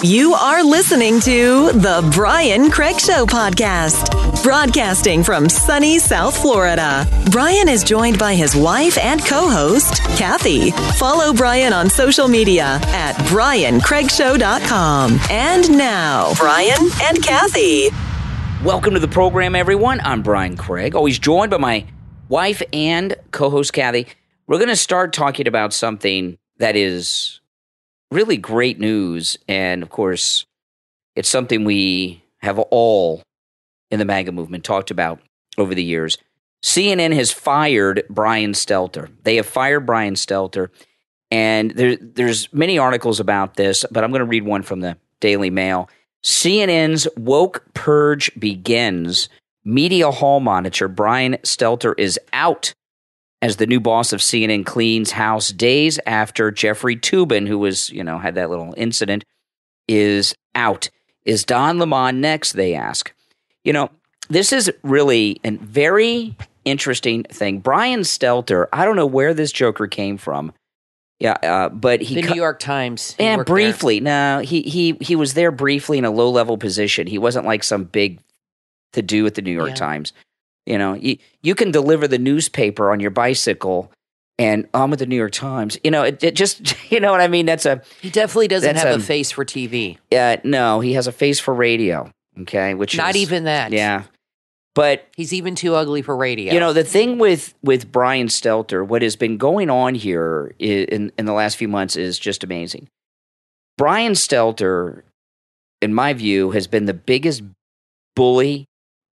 You are listening to The Brian Craig Show podcast, broadcasting from sunny South Florida. Brian is joined by his wife and co-host, Kathy. Follow Brian on social media at briancraigshow.com. And now, Brian and Kathy. Welcome to the program, everyone. I'm Brian Craig, always joined by my wife and co-host, Kathy. We're going to start talking about something that is really great news, and of course, it's something we have all in the MAGA movement talked about over the years. CNN has fired Brian Stelter. They have fired Brian Stelter, and there's many articles about this, but I'm going to read one from the Daily Mail. CNN's woke purge begins. Media hall monitor Brian Stelter is out as the new boss of CNN cleans house days after Jeffrey Toobin, who was, had that little incident, is out. Is Don Lemon next, they ask. This is really a very interesting thing. Brian Stelter, I don't know where this joker came from. But he... The New York Times. Yeah, briefly. There. No, he was there briefly in a low-level position. He wasn't like some big to-do at the New York Times. You can deliver the newspaper on your bicycle, and I'm at the New York Times. It just, you know what I mean? He definitely doesn't have a face for TV. No, he has a face for radio. Okay, not even that. Yeah, but he's even too ugly for radio. The thing with Brian Stelter, what has been going on here in the last few months is just amazing. Brian Stelter, in my view, has been the biggest bully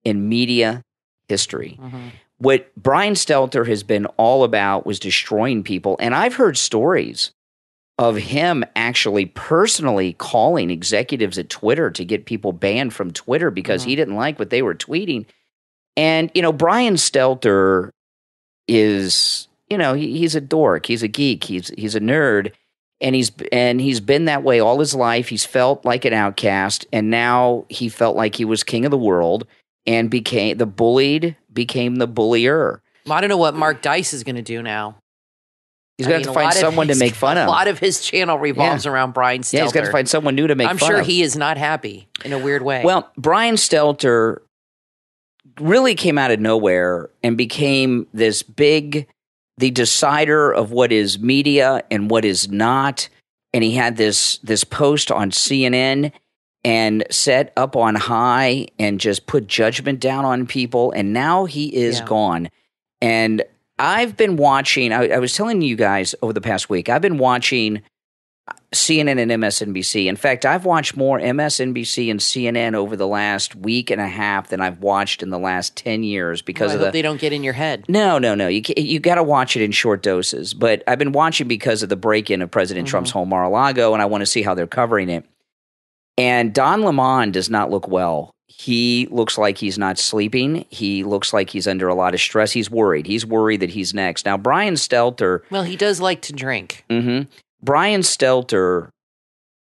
in media history. Mm-hmm. What Brian Stelter has been all about was destroying people. And I've heard stories of him actually personally calling executives at Twitter to get people banned from Twitter because he didn't like what they were tweeting. And, Brian Stelter is, he's a dork. He's a geek. He's a nerd. And he's been that way all his life. He's felt like an outcast. And now he felt like he was king of the world. And became the bullier. Well, I don't know what Mark Dice is going to do now. He's going to have to find someone to make fun of. A lot of his channel revolves around Brian Stelter. Yeah, he's got to find someone new to make fun of. I'm sure he is not happy in a weird way. Well, Brian Stelter really came out of nowhere and became the decider of what is media and what is not. And he had this post on CNN and set up on high and just put judgment down on people. And now he is gone. And I've been watching, I was telling you guys over the past week, I've been watching CNN and MSNBC. In fact, I've watched more MSNBC and CNN over the last week and a half than I've watched in the last 10 years because I hope they don't get in your head. No. You got to watch it in short doses. But I've been watching because of the break-in of President Trump's home Mar-a-Lago, and I want to see how they're covering it. And Don Lemon does not look well. He looks like he's not sleeping. He looks like he's under a lot of stress. He's worried. He's worried that he's next. Now, Brian Stelter... Well, he does like to drink. Mm-hmm. Brian Stelter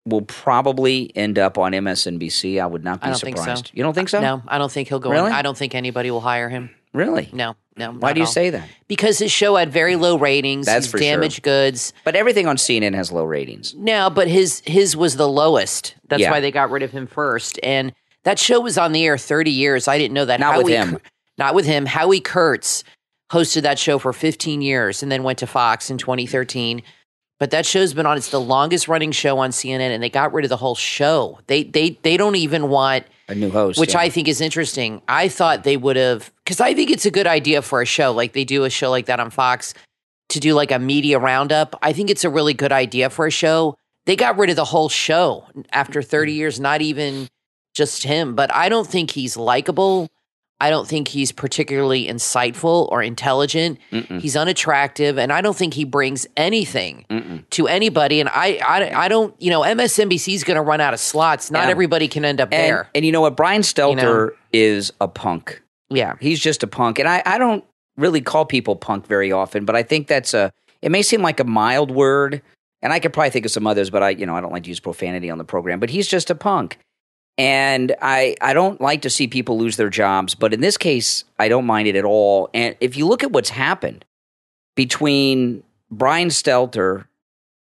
will probably end up on MSNBC. I would not be surprised. Think so. You don't think so? No, I don't think he'll go Really? I don't think anybody will hire him. Really? No. Why do you say that? Because his show had very low ratings. That's for damaged goods. But everything on CNN has low ratings. No, but his was the lowest. That's why they got rid of him first. And that show was on the air 30 years. I didn't know that. Not with him. Not with him. Howie Kurtz hosted that show for 15 years and then went to Fox in 2013. But that show's been on. It's the longest running show on CNN, and they got rid of the whole show. They don't even want a new host, which I think is interesting. I thought they would have, because I think it's a good idea for a show like they do a show like that on Fox to do like a media roundup. I think it's a really good idea for a show. They got rid of the whole show after 30 years, not even just him. But I don't think he's likable. I don't think he's particularly insightful or intelligent. Mm-mm. He's unattractive, and I don't think he brings anything to anybody. And I don't, MSNBC is going to run out of slots. Not everybody can end up there. And you know what? Brian Stelter is a punk. Yeah. He's just a punk. And I don't really call people punk very often, but I think it may seem like a mild word, and I could probably think of some others, but I don't like to use profanity on the program, but he's just a punk. And I don't like to see people lose their jobs, but in this case, I don't mind it at all. And if you look at what's happened between Brian Stelter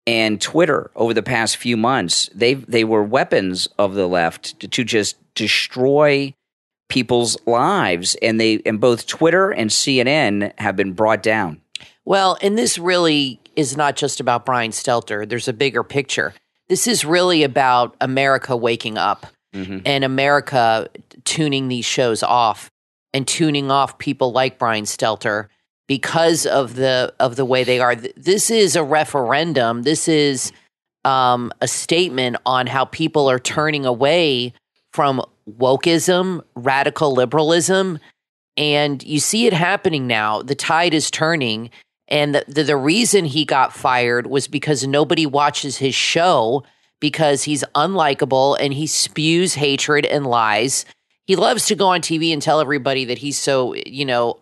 and Twitter over the past few months, they were weapons of the left to just destroy people's lives, and both Twitter and CNN have been brought down. Well, and this really is not just about Brian Stelter. There's a bigger picture. This is really about America waking up and America tuning these shows off and tuning off people like Brian Stelter because of the way they are. This is a referendum. This is a statement on how people are turning away from wokeism, radical liberalism, and you see it happening now. The tide is turning, and the reason he got fired was because nobody watches his show because he's unlikable and he spews hatred and lies. He loves to go on TV and tell everybody that he's so,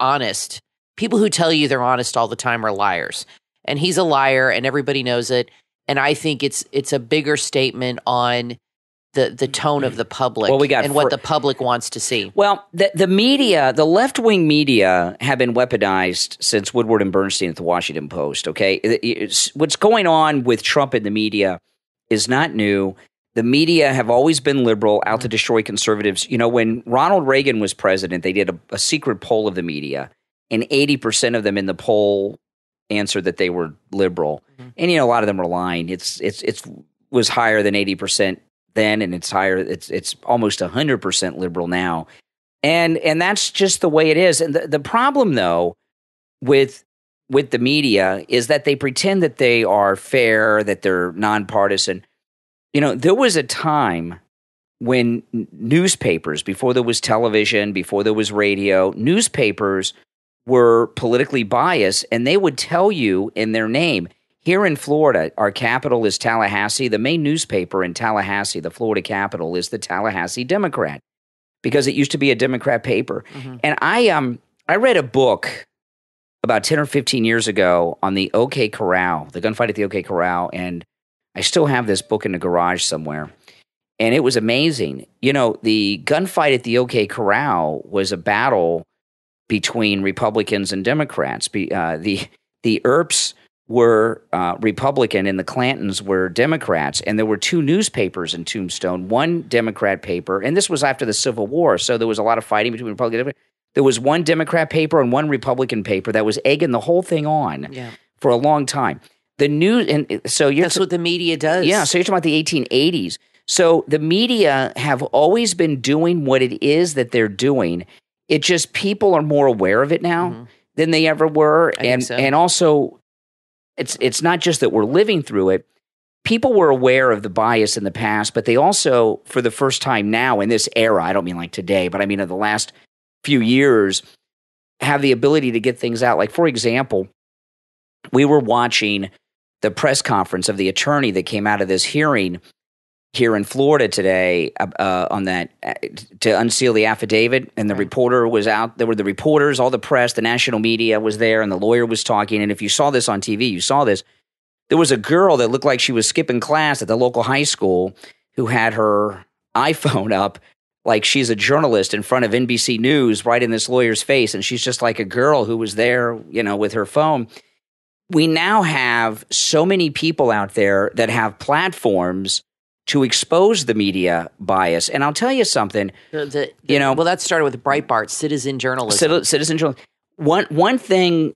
honest. People who tell you they're honest all the time are liars, and he's a liar, and everybody knows it. And I think it's a bigger statement on the tone of the public and what the public wants to see. Well, the media, the left-wing media have been weaponized since Woodward and Bernstein at the Washington Post, okay? What's going on with Trump in the media is not new. The media have always been liberal, out to destroy conservatives. When Ronald Reagan was president, they did a secret poll of the media, and 80% of them in the poll answered that they were liberal. And, a lot of them were lying. It was higher than 80% then, and it's higher. It's almost 100% liberal now, and that's just the way it is. And the problem, though, with the media is that they pretend that they are fair, that they're nonpartisan. There was a time when newspapers, before there was television, before there was radio, newspapers were politically biased, and they would tell you in their name. Here in Florida, our capital is Tallahassee. The main newspaper in Tallahassee, the Florida capital, is the Tallahassee Democrat, because it used to be a Democrat paper. And I read a book about 10 or 15 years ago on the OK Corral, the gunfight at the OK Corral, and I still have this book in the garage somewhere. And it was amazing. The gunfight at the OK Corral was a battle between Republicans and Democrats. The Earps were Republican and the Clantons were Democrats, and there were two newspapers in Tombstone, one Democrat paper, and this was after the Civil War, so there was a lot of fighting between Republican and Democrat. There was one Democrat paper and one Republican paper that was egging the whole thing on for a long time. That's what the media does. Yeah, so you're talking about the 1880s. So the media have always been doing what it is that they're doing. It just, people are more aware of it now than they ever were, and also it's not just that we're living through it. People were aware of the bias in the past, but they also, for the first time now in this era, I don't mean like today, but I mean in the last few years, have the ability to get things out. Like, for example, we were watching the press conference of the attorney that came out of this hearing here in Florida today on that to unseal the affidavit, and the reporter was out. There were the reporters, all the press, the national media was there, and the lawyer was talking. And if you saw this on TV, you saw this. There was a girl that looked like she was skipping class at the local high school who had her iPhone up like she's a journalist in front of NBC News right in this lawyer's face, and she's just like a girl who was there, with her phone. We now have so many people out there that have platforms to expose the media bias. And I'll tell you something, well, that started with Breitbart, citizen journalism. Citizen journalism. One thing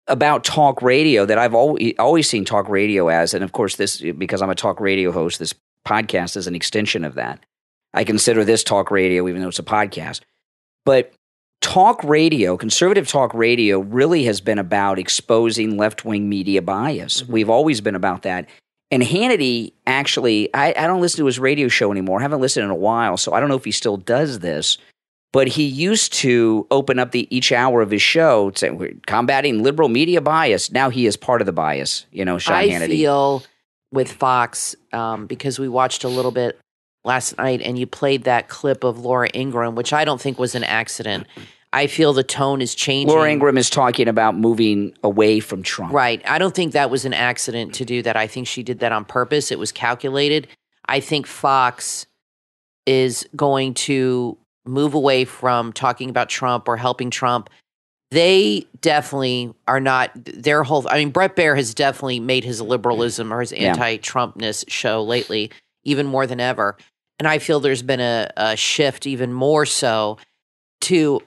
about talk radio that I've always seen talk radio as, and of course this, because I'm a talk radio host, this podcast is an extension of that. I consider this talk radio, even though it's a podcast. But talk radio, conservative talk radio, really has been about exposing left-wing media bias. We've always been about that. And Hannity, actually, I don't listen to his radio show anymore. I haven't listened in a while, so I don't know if he still does this. But he used to open up each hour of his show saying, we're combating liberal media bias. Now he is part of the bias, Sean Hannity. I feel with Fox, because we watched a little bit last night, and you played that clip of Laura Ingraham, which I don't think was an accident. I feel the tone is changing. Laura Ingraham is talking about moving away from Trump. Right. I don't think that was an accident to do that. I think she did that on purpose. It was calculated. I think Fox is going to move away from talking about Trump or helping Trump. they definitely are not their whole. I mean, Brett Baer has definitely made his liberalism or his anti-Trumpness show lately even more than ever. And I feel there's been a shift even more so to.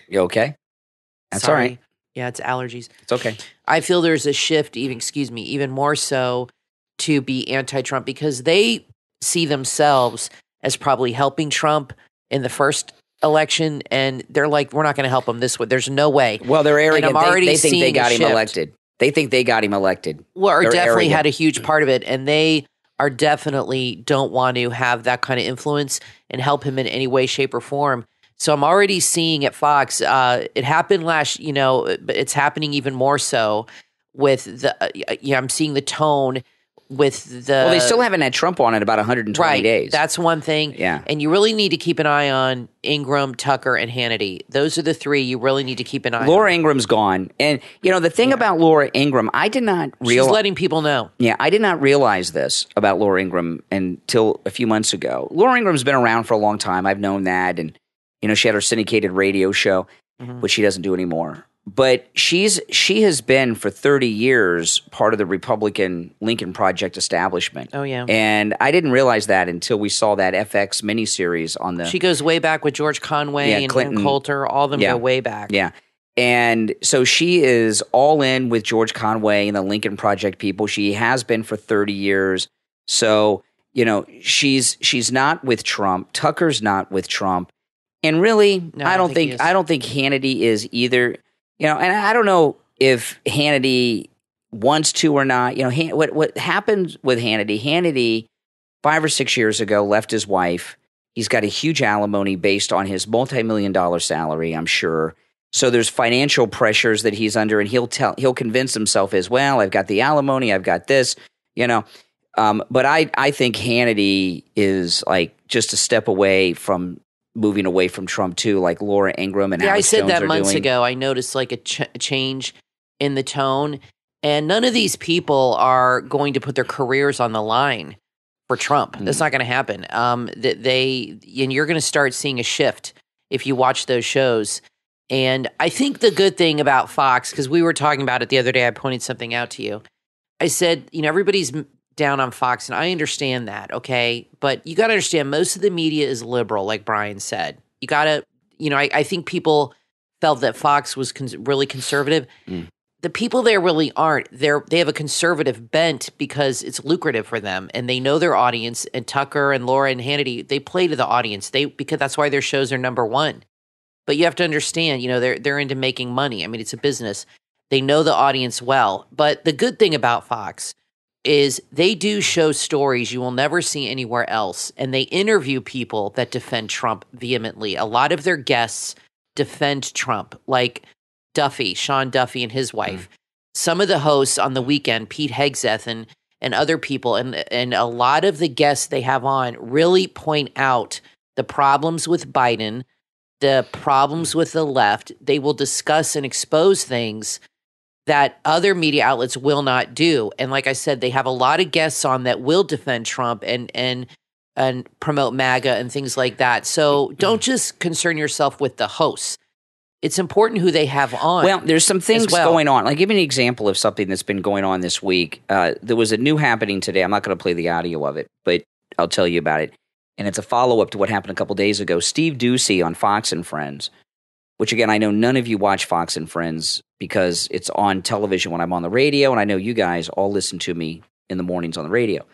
You okay? That's Sorry. all right. Yeah, it's allergies. It's okay. I feel there's a shift, even more so to be anti-Trump because they see themselves as probably helping Trump in the first election, and they're like, we're not going to help him this way. There's no way. Well, they're arrogant. They think they got him shift. elected. They think they got him elected. Well, or they're definitely arrogant. had a huge part of it, and they are definitely don't want to have that kind of influence and help him in any way, shape, or form. So I'm already seeing at Fox, it happened but it's happening even more so with I'm seeing the tone with the. Well, they still haven't had Trump on in about 120 days. That's one thing. Yeah. And you really need to keep an eye on Ingram, Tucker, and Hannity. Those are the three you really need to keep an eye on. Laura Ingram's gone. And, the thing about Laura Ingram, I did not realize. She's letting people know. Yeah, I did not realize this about Laura Ingram until a few months ago. Laura Ingram's been around for a long time. I've known that. And, she had her syndicated radio show, which she doesn't do anymore. But she has been for 30 years part of the Republican Lincoln Project establishment. Oh, yeah. And I didn't realize that until we saw that FX miniseries on the. She goes way back with George Conway and Clinton. Coulter. All of them go way back. Yeah. And so she is all in with George Conway and the Lincoln Project people. She has been for 30 years. So, she's not with Trump. Tucker's not with Trump. And really, No, I don't think Hannity is either. And I don't know if Hannity wants to or not. What happened with Hannity? Hannity, 5 or 6 years ago, left his wife. He's got a huge alimony based on his multi-million-dollar salary, I'm sure. So there's financial pressures that he's under, and he'll convince himself as well. I've got the alimony, I've got this, But I think Hannity is like just a step away from. Moving away from Trump too, like Laura Ingram and Alex I said Jones that are months doing. ago. I noticed like a change in the tone, and none of these people are going to put their careers on the line for Trump. That's not going to happen. And you're going to start seeing a shift if you watch those shows. And I think the good thing about Fox, because we were talking about it the other day, I pointed something out to you. I said, everybody's down on Fox, and I understand that, okay? But you got to understand, most of the media is liberal, like Brian said. You got to, I think people felt that Fox was really conservative. The people there really aren't. They have a conservative bent because it's lucrative for them, and they know their audience. And Tucker and Laura and Hannity, they play to the audience. Because that's why their shows are number one. But you have to understand, they're into making money. I mean, it's a business. They know the audience well. But the good thing about Fox is they do show stories you will never see anywhere else, and they interview people that defend Trump vehemently. A lot of their guests defend Trump, like Sean Duffy and his wife. Some of the hosts on the weekend, Pete Hegseth and other people, and a lot of the guests they have on really point out the problems with Biden, the problems with the left. They will discuss and expose things that other media outlets will not do. And like I said, they have a lot of guests on that will defend Trump and promote MAGA and things like that. So don't just concern yourself with the hosts. It's important who they have on. Well, there's some things going on. Like, give me an example of something that's been going on this week. There was a new happening today. I'm not going to play the audio of it, but I'll tell you about it. And it's a follow-up to what happened a couple days ago. Steve Ducey on Fox and Friends, which, again, I know none of you watch Fox and Friends because it's on television when I'm on the radio, and I know you guys all listen to me in the mornings on the radio.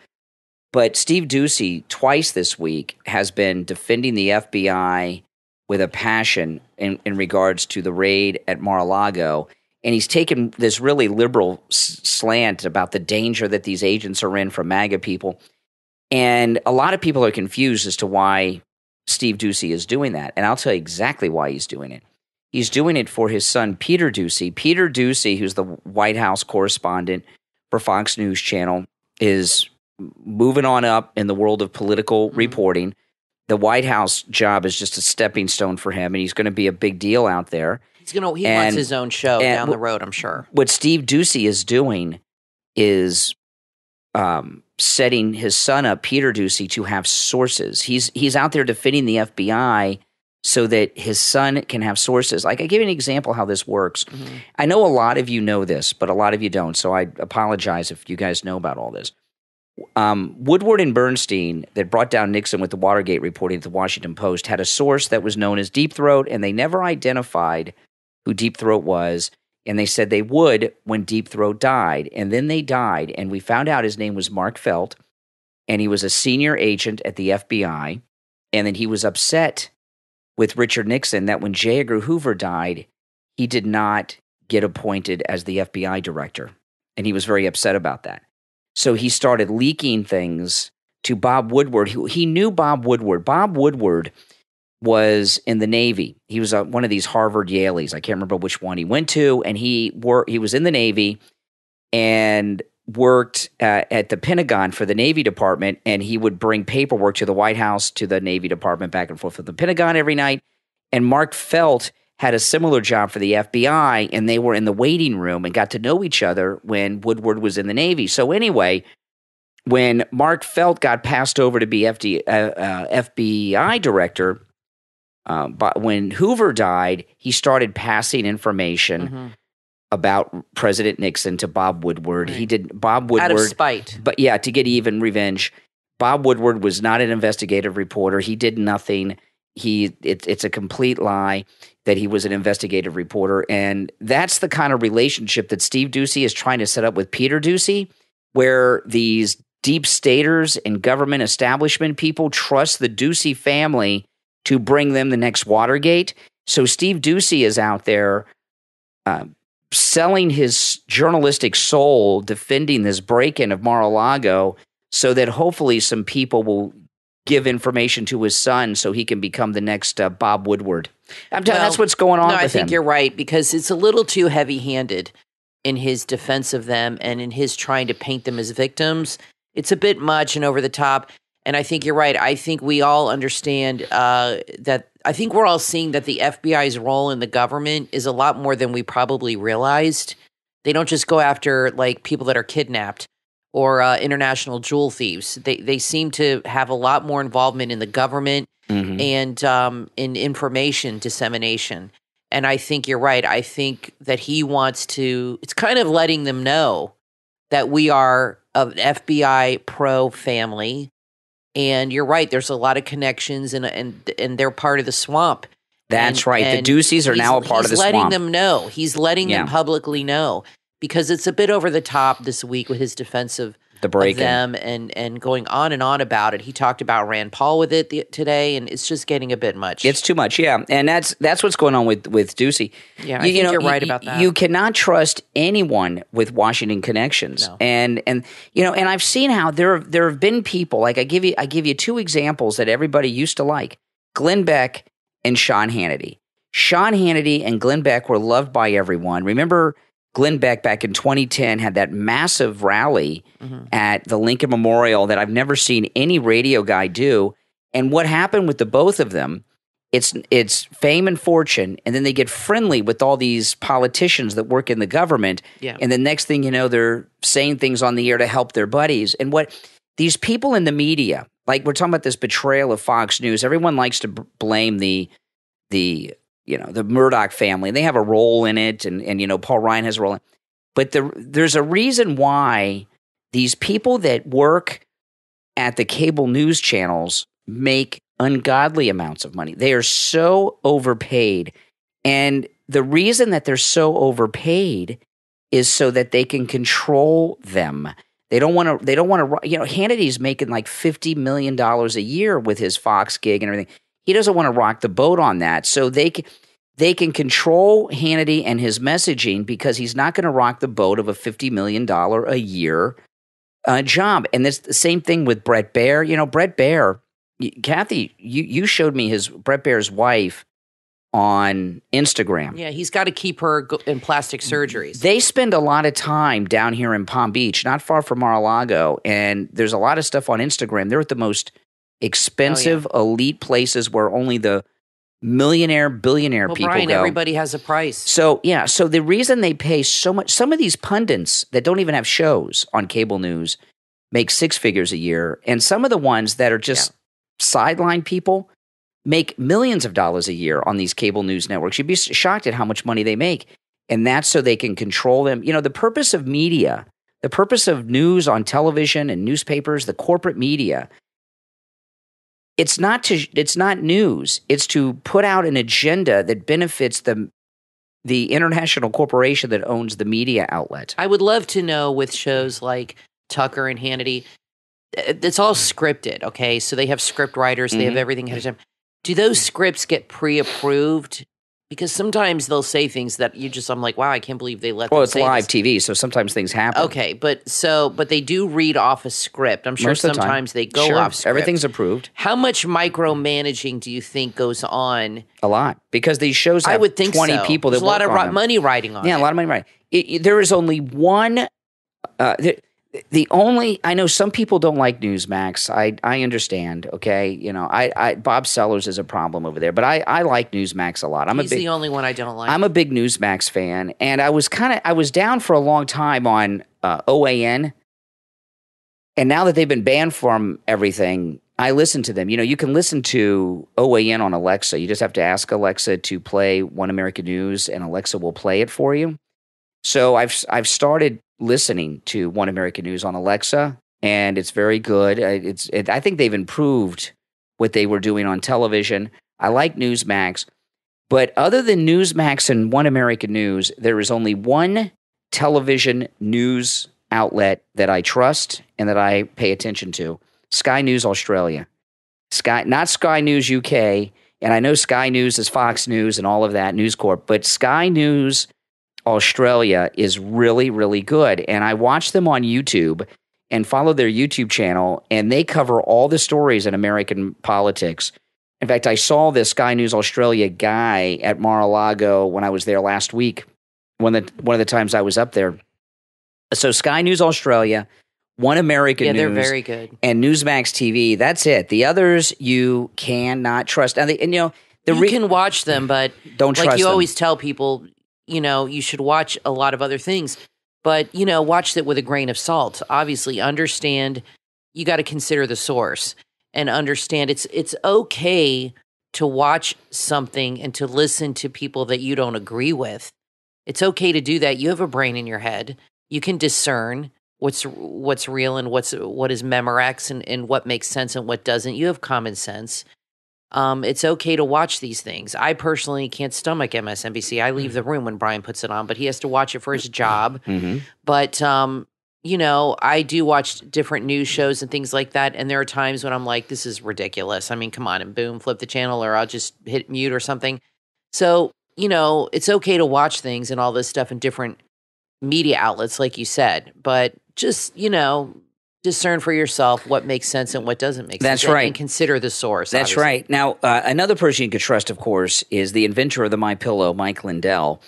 But Steve Ducey, twice this week, has been defending the FBI with a passion in regards to the raid at Mar-a-Lago, and he's taken this really liberal slant about the danger that these agents are in from MAGA people. And a lot of people are confused as to why Steve Ducey is doing that, and I'll tell you exactly why he's doing it. He's doing it for his son, Peter Ducey. Peter Ducey, who's the White House correspondent for Fox News Channel, is moving on up in the world of political reporting. The White House job is just a stepping stone for him, and he's going to be a big deal out there. He wants his own show down the road, I'm sure. What Steve Ducey is doing is setting his son up, Peter Ducey, to have sources. He's out there defending the FBI so that his son can have sources. Like, I give you an example how this works. Mm-hmm. I know a lot of you know this, but a lot of you don't, so I apologize if you guys know about all this. Woodward and Bernstein, that brought down Nixon with the Watergate reporting at the Washington Post, had a source that was known as Deep Throat, and they never identified who Deep Throat was, and they said they would when Deep Throat died, and then they died, and we found out his name was Mark Felt, and he was a senior agent at the FBI, and then he was upset with Richard Nixon that when J. Edgar Hoover died, he did not get appointed as the FBI director, and he was very upset about that. So he started leaking things to Bob Woodward. He knew Bob Woodward. Bob Woodward was in the Navy. He was one of these Harvard Yaleys. I can't remember which one he went to, and he was in the Navy and worked at the Pentagon for the Navy Department, and he would bring paperwork to the White House, to the Navy Department, back and forth with the Pentagon every night. And Mark Felt had a similar job for the FBI, and they were in the waiting room and got to know each other when Woodward was in the Navy. So anyway, when Mark Felt got passed over to be FBI director, but when Hoover died, he started passing information about President Nixon to Bob Woodward. Right. He did Bob Woodward out of spite, but yeah, to get even revenge. Bob Woodward was not an investigative reporter. He did nothing. It's a complete lie that he was an investigative reporter, and that's the kind of relationship that Steve Ducey is trying to set up with Peter Ducey, where these deep staters and government establishment people trust the Ducey family to bring them the next Watergate. So Steve Ducey is out there selling his journalistic soul, defending this break-in of Mar-a-Lago, so that hopefully some people will give information to his son so he can become the next Bob Woodward. I'm telling you, that's what's going on with him. I think you're right, because it's a little too heavy-handed in his defense of them and in his trying to paint them as victims. It's a bit much and over the top, and I think you're right. I think we all understand that. I think we're all seeing that the FBI's role in the government is a lot more than we probably realized. They don't just go after like people that are kidnapped or international jewel thieves. They seem to have a lot more involvement in the government and in information dissemination. And I think you're right. I think that he wants to – it's kind of letting them know that we are an FBI pro family. And you're right. There's a lot of connections, and they're part of the swamp. That's right. The Duceys are now a part of the swamp. He's letting them know. He's letting them publicly know, because it's a bit over the top this week with his defense of them and going on and on about it. He talked about Rand Paul with it today, and it's just getting a bit much. It's too much, yeah. And that's what's going on with Ducey. Yeah, I think you're right about that. You cannot trust anyone with Washington connections. No. And I've seen how there have been people, like I give you two examples that everybody used to like: Glenn Beck and Sean Hannity. Sean Hannity and Glenn Beck were loved by everyone. Remember, Glenn Beck back in 2010 had that massive rally at the Lincoln Memorial that I've never seen any radio guy do. And what happened with the both of them, it's fame and fortune, and then they get friendly with all these politicians that work in the government. Yeah. And the next thing you know, they're saying things on the air to help their buddies. And what these people in the media, like we're talking about this betrayal of Fox News, everyone likes to blame the Murdoch family. They have a role in it, and Paul Ryan has a role in it. But there's a reason why these people that work at the cable news channels make ungodly amounts of money. They are so overpaid. And the reason that they're so overpaid is so that they can control them. They don't want to, Hannity's making like $50 million a year with his Fox gig and everything. He doesn't want to rock the boat on that. So they can control Hannity and his messaging because he's not going to rock the boat of a $50 million a year job. And it's the same thing with Brett Baer. Brett Baer, Kathy, you showed me Brett Baer's wife on Instagram. Yeah, he's got to keep her in plastic surgeries. They spend a lot of time down here in Palm Beach, not far from Mar-a-Lago, and there's a lot of stuff on Instagram. They're at the most expensive, elite places where only the millionaire, billionaire people Brian, go. Everybody has a price. So the reason they pay so much, some of these pundits that don't even have shows on cable news make six figures a year, and some of the ones that are just sideline people make millions of dollars a year on these cable news networks. You'd be shocked at how much money they make. And that's so they can control them. You know, the purpose of media, the purpose of news on television and newspapers, the corporate media, it's not news. It's to put out an agenda that benefits the international corporation that owns the media outlet. I would love to know with shows like Tucker and Hannity, it's all scripted, okay? So they have script writers, they have everything ahead of time. Do those scripts get pre-approved? Because sometimes they'll say things that I'm like, wow, I can't believe they let them say it's live this. TV, so sometimes things happen. Okay, but they do read off a script. I'm sure sometimes they go off script. Everything's approved. How much micromanaging do you think goes on? A lot. Because these shows have I would think 20 people that There's a lot work of on them. money riding on it. Yeah, a lot of money riding. There is only one... I know some people don't like Newsmax. I understand. Okay, you know, Bob Sellers is a problem over there, but I like Newsmax a lot. He's the only one I don't like. I'm a big Newsmax fan, and I was down for a long time on OAN, and now that they've been banned from everything, I listen to them. You know, you can listen to OAN on Alexa. You just have to ask Alexa to play One American News, and Alexa will play it for you. So I've started listening to One American News on Alexa, and it's very good. I think they've improved what they were doing on television. I like Newsmax, but other than Newsmax and One American News, there is only one television news outlet that I trust and that I pay attention to: Sky News Australia. Not Sky News UK, and I know Sky News is Fox News and all of that, News Corp, but Sky News Australia is really, really good. And I watch them on YouTube and follow their YouTube channel, and they cover all the stories in American politics. In fact, I saw this Sky News Australia guy at Mar-a-Lago when I was there last week, one of the times I was up there. So Sky News Australia, One American News. Yeah, they're very good. And Newsmax TV, that's it. The others you cannot trust. And you know, you can watch them, but don't trust like you them. always tell people, you know, you should watch a lot of other things, but, you know, watch it with a grain of salt. Obviously, understand you got to consider the source and understand it's okay to watch something and to listen to people that you don't agree with. It's okay to do that. You have a brain in your head. You can discern what's real and what is Memorex and what makes sense and what doesn't. You have common sense. It's okay to watch these things. I personally can't stomach MSNBC. I leave the room when Brian puts it on, but he has to watch it for his job. But, you know, I do watch different news shows and things like that, and there are times when I'm like, this is ridiculous. I mean, come on, and boom, flip the channel, or I'll just hit mute or something. So, you know, it's okay to watch things and all this stuff in different media outlets, like you said, but just, you know, discern for yourself what makes sense and what doesn't make sense. That's right. And consider the source. That's obviously. right. Now, another person you could trust, of course, is the inventor of the MyPillow, Mike Lindell.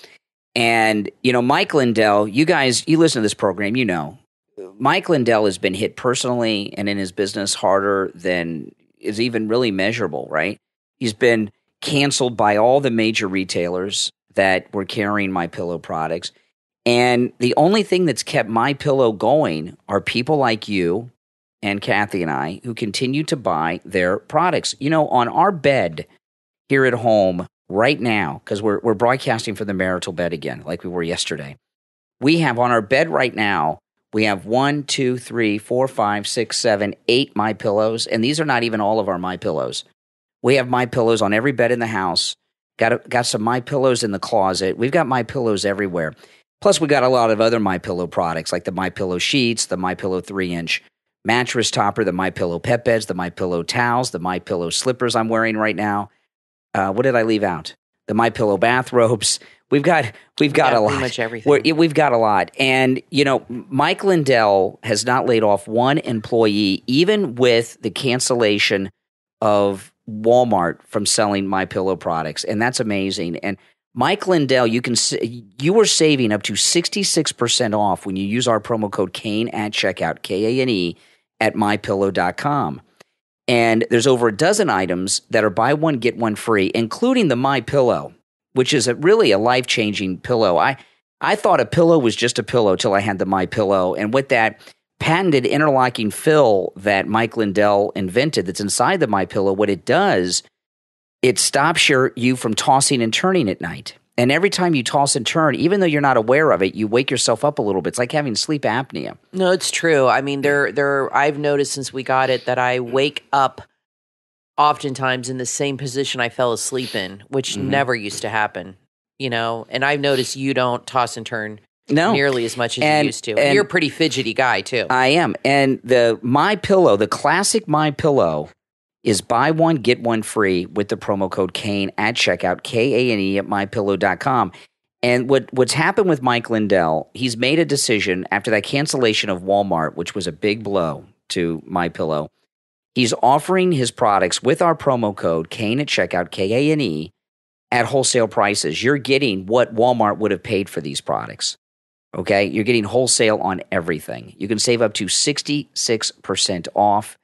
And, you know, Mike Lindell, you guys, you listen to this program, you know, Mike Lindell has been hit personally and in his business harder than is even really measurable, right? He's been canceled by all the major retailers that were carrying MyPillow products. And the only thing that's kept MyPillow going are people like you and Kathy and I who continue to buy their products. You know, on our bed here at home right now, because we're broadcasting from the marital bed again, like we were yesterday. We have on our bed right now, we have 1, 2, 3, 4, 5, 6, 7, 8 MyPillows, and these are not even all of our MyPillows. We have MyPillows on every bed in the house. Got some MyPillows in the closet. We've got MyPillows everywhere. Plus, we got a lot of other MyPillow products like the MyPillow sheets, the MyPillow 3-inch mattress topper, the MyPillow pet beds, the MyPillow towels, the MyPillow slippers I'm wearing right now. What did I leave out? The MyPillow bathrobes. We've got a lot. Pretty much everything. We've got a lot. And, you know, Mike Lindell has not laid off one employee, even with the cancellation of Walmart from selling MyPillow products. And that's amazing. And Mike Lindell, you are saving up to 66% off when you use our promo code Kane at checkout, Kane, at mypillow.com. And there's over a dozen items that are buy one, get one free, including the MyPillow, which is really a life-changing pillow. I thought a pillow was just a pillow till I had the MyPillow. And with that patented interlocking fill that Mike Lindell invented that's inside the MyPillow, what it does it stops you from tossing and turning at night. And every time you toss and turn, even though you're not aware of it, you wake yourself up a little bit. It's like having sleep apnea. No, it's true. I mean, I've noticed since we got it that I wake up oftentimes in the same position I fell asleep in, which never used to happen, and I've noticed you don't toss and turn nearly as much as you used to. And you're a pretty fidgety guy, too. I am. And the MyPillow, the classic MyPillow, is buy one, get one free with the promo code Kane at checkout, Kane at mypillow.com. And what's happened with Mike Lindell, he's made a decision after that cancellation of Walmart, which was a big blow to MyPillow. He's offering his products with our promo code Kane at checkout, Kane, at wholesale prices. You're getting what Walmart would have paid for these products. Okay? You're getting wholesale on everything. You can save up to 66% off.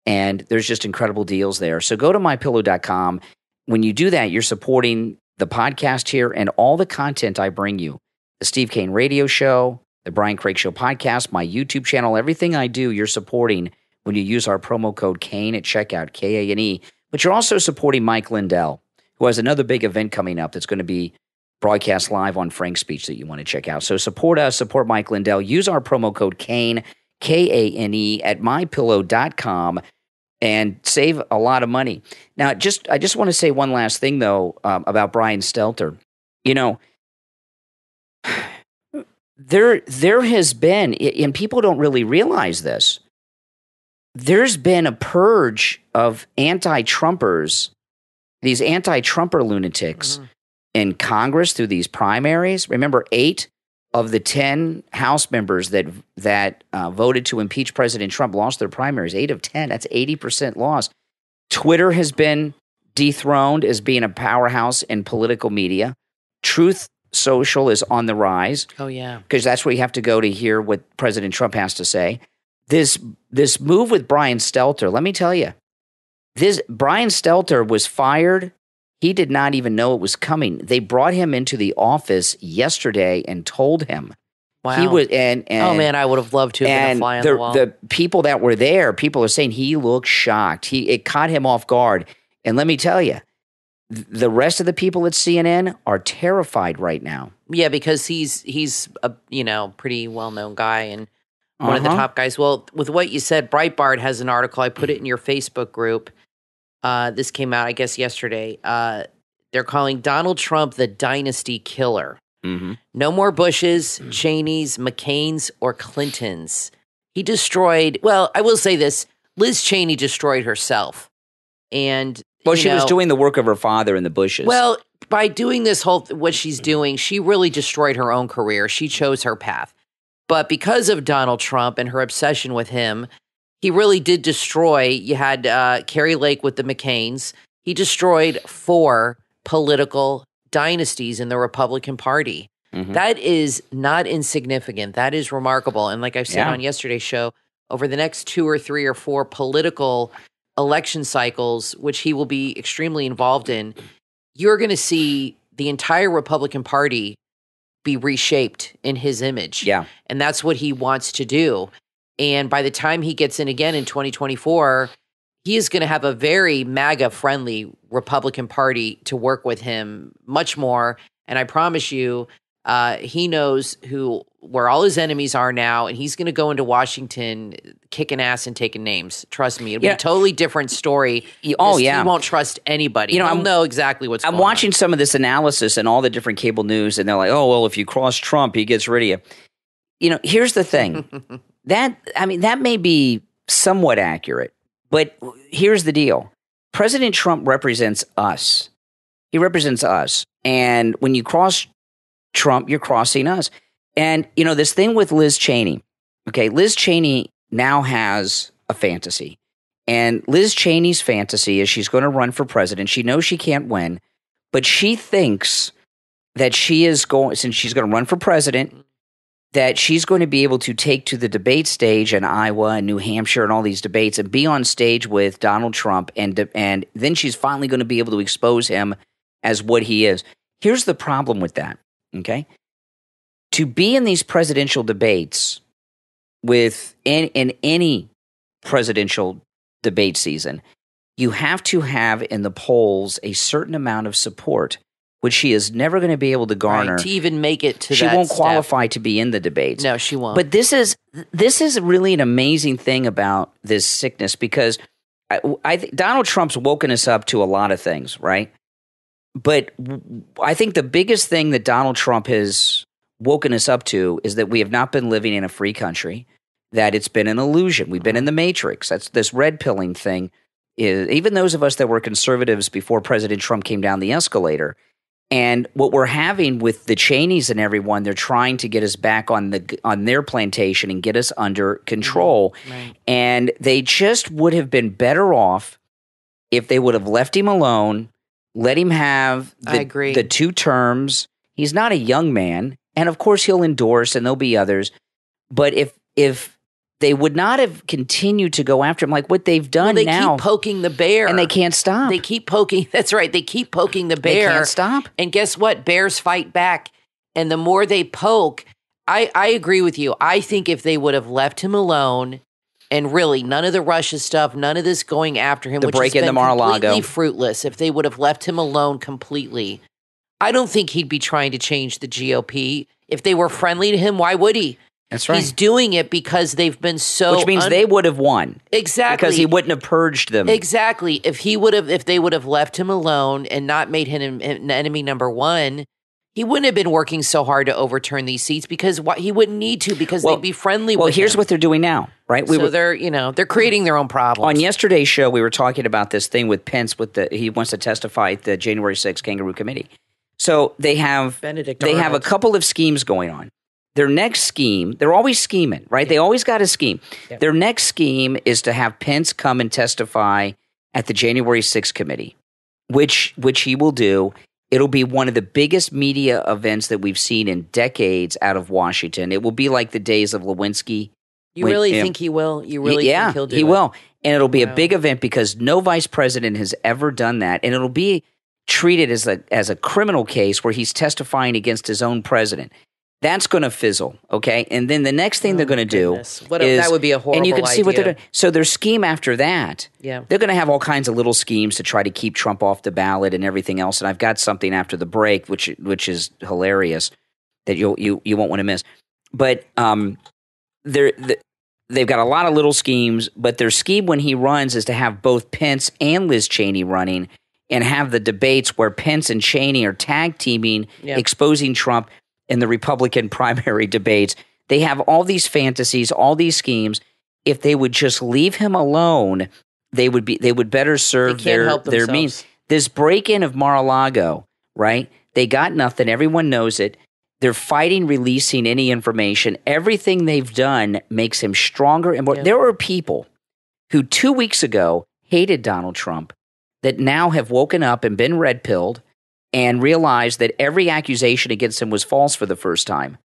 And there's just incredible deals there. So go to mypillow.com. When you do that, you're supporting the podcast here and all the content I bring you. The Steve Kane Radio Show, the Brian Craig Show podcast, my YouTube channel, everything I do, you're supporting when you use our promo code Kane at checkout, Kane. But you're also supporting Mike Lindell, who has another big event coming up that's going to be broadcast live on Frank's Speech that you want to check out. So support us, support Mike Lindell. Use our promo code Kane, Kane, at mypillow.com. And save a lot of money. Now, I just want to say one last thing, though, about Brian Stelter. There has been, and people don't really realize this, there's been a purge of anti-Trumpers, these anti-Trumper lunatics in Congress through these primaries. Remember, 8 of the 10 House members that voted to impeach President Trump lost their primaries. 8 of 10. That's 80% loss. Twitter has been dethroned as being a powerhouse in political media. Truth Social is on the rise. Oh, yeah. Because that's where you have to go to hear what President Trump has to say. This move with Brian Stelter, let me tell you, Brian Stelter was fired. He did not even know it was coming. They brought him into the office yesterday and told him. Wow. He was, and oh man, I would have loved to have been a fly on the wall. The people that were there, people are saying he looked shocked. It caught him off guard. And let me tell you, the rest of the people at CNN are terrified right now. Yeah, because he's a pretty well known guy and one of the top guys. Well, with what you said, Breitbart has an article. I put it in your Facebook group. This came out, I guess, yesterday. They're calling Donald Trump the dynasty killer. Mm-hmm. No more Bushes, Cheneys, McCains, or Clintons. He destroyed, well, I will say this, Liz Cheney destroyed herself. And well, she was doing the work of her father in the Bushes. Well, by doing this what she's doing, she really destroyed her own career. She chose her path. But because of Donald Trump and her obsession with him, he really did destroy. You had Carrie Lake with the McCains. He destroyed 4 political dynasties in the Republican Party. Mm-hmm. That is not insignificant. That is remarkable. And like I've said on yesterday's show, over the next 2 or 3 or 4 political election cycles, which he will be extremely involved in, you're going to see the entire Republican Party be reshaped in his image. Yeah. And that's what he wants to do. And by the time he gets in again in 2024, he is going to have a very MAGA-friendly Republican Party to work with him much more. And I promise you, he knows where all his enemies are now, and he's going to go into Washington kicking ass and taking names. Trust me. It'll be a totally different story. He won't trust anybody. He'll know exactly what's going on. I'm watching some of this analysis and all the different cable news, and they're like, oh, well, if you cross Trump, he gets rid of you. Here's the thing. That may be somewhat accurate, but here's the deal. President Trump represents us. He represents us. And when you cross Trump, you're crossing us. And, this thing with Liz Cheney, okay, Liz Cheney now has a fantasy. And Liz Cheney's fantasy is she's going to run for president. She knows she can't win, but she thinks that since she's going to run for president, that she's going to be able to take to the debate stage in Iowa and New Hampshire and all these debates and be on stage with Donald Trump. And then she's finally going to be able to expose him as what he is. Here's the problem with that, okay? To be in these presidential debates in any presidential debate season, you have to have in the polls a certain amount of support, which she is never going to be able to garner. Right, to even make it to she that won't step. qualify to be in the debates. No, she won't. But this is really an amazing thing about this sickness, because I think Donald Trump's woken us up to a lot of things, right? But I think the biggest thing that Donald Trump has woken us up to is that we have not been living in a free country, that it's been an illusion. We've been in the Matrix. That's this red pilling thing. Even those of us that were conservatives before President Trump came down the escalator, and what we're having with the Cheneys and everyone, they're trying to get us back on their plantation and get us under control. Right. And they just would have been better off if they would have left him alone, let him have the 2 terms. He's not a young man, and of course he'll endorse, and there'll be others. But if they would not have continued to go after him like what they've done they now. Keep poking the bear. And they can't stop. They keep poking. That's right. They keep poking the bear. They can't stop. And guess what? Bears fight back. And the more they poke, I agree with you. I think if they would have left him alone, and really none of the Russia stuff, none of this going after him, the which break has in been the Mar-a-Lago, completely fruitless, if they would have left him alone completely, I don't think he'd be trying to change the GOP. If they were friendly to him, why would he? That's right. He's doing it because they've been so... Which means they would have won. Exactly. Because he wouldn't have purged them. Exactly. If they would have left him alone and not made him an enemy number one, he wouldn't have been working so hard to overturn these seats, because he wouldn't need to, because they'd be friendly with him. Well, here's what they're doing now, right? They're creating their own problems. On yesterday's show, we were talking about this thing with Pence. He wants to testify at the January 6th Kangaroo Committee. So they have a couple of schemes going on. Their next scheme, they're always scheming, right? Yeah. They always got a scheme. Yeah. Their next scheme is to have Pence come and testify at the January 6th committee, which he will do. It'll be one of the biggest media events that we've seen in decades out of Washington. It will be like the days of Lewinsky. You really think he will? You really think he'll do it? He will. And it'll be a big event because no vice president has ever done that. And it'll be treated as a criminal case where he's testifying against his own president. That's going to fizzle, okay? And then the next thing they're going to do is... that would be a horrible And you can see idea. what they're doing. So their scheme after that, they're going to have all kinds of little schemes to try to keep Trump off the ballot and everything else. And I've got something after the break, which is hilarious, that you won't want to miss. But they've got a lot of little schemes, but their scheme when he runs is to have both Pence and Liz Cheney running and have the debates where Pence and Cheney are tag teaming, exposing Trump in the Republican primary debates. They have all these fantasies, all these schemes. If they would just leave him alone, they would better serve their means. This break-in of Mar-a-Lago, right? They got nothing. Everyone knows it. They're fighting releasing any information. Everything they've done makes him stronger and more. There are people who 2 weeks ago hated Donald Trump that now have woken up and been red-pilled and realized that every accusation against him was false for the first time.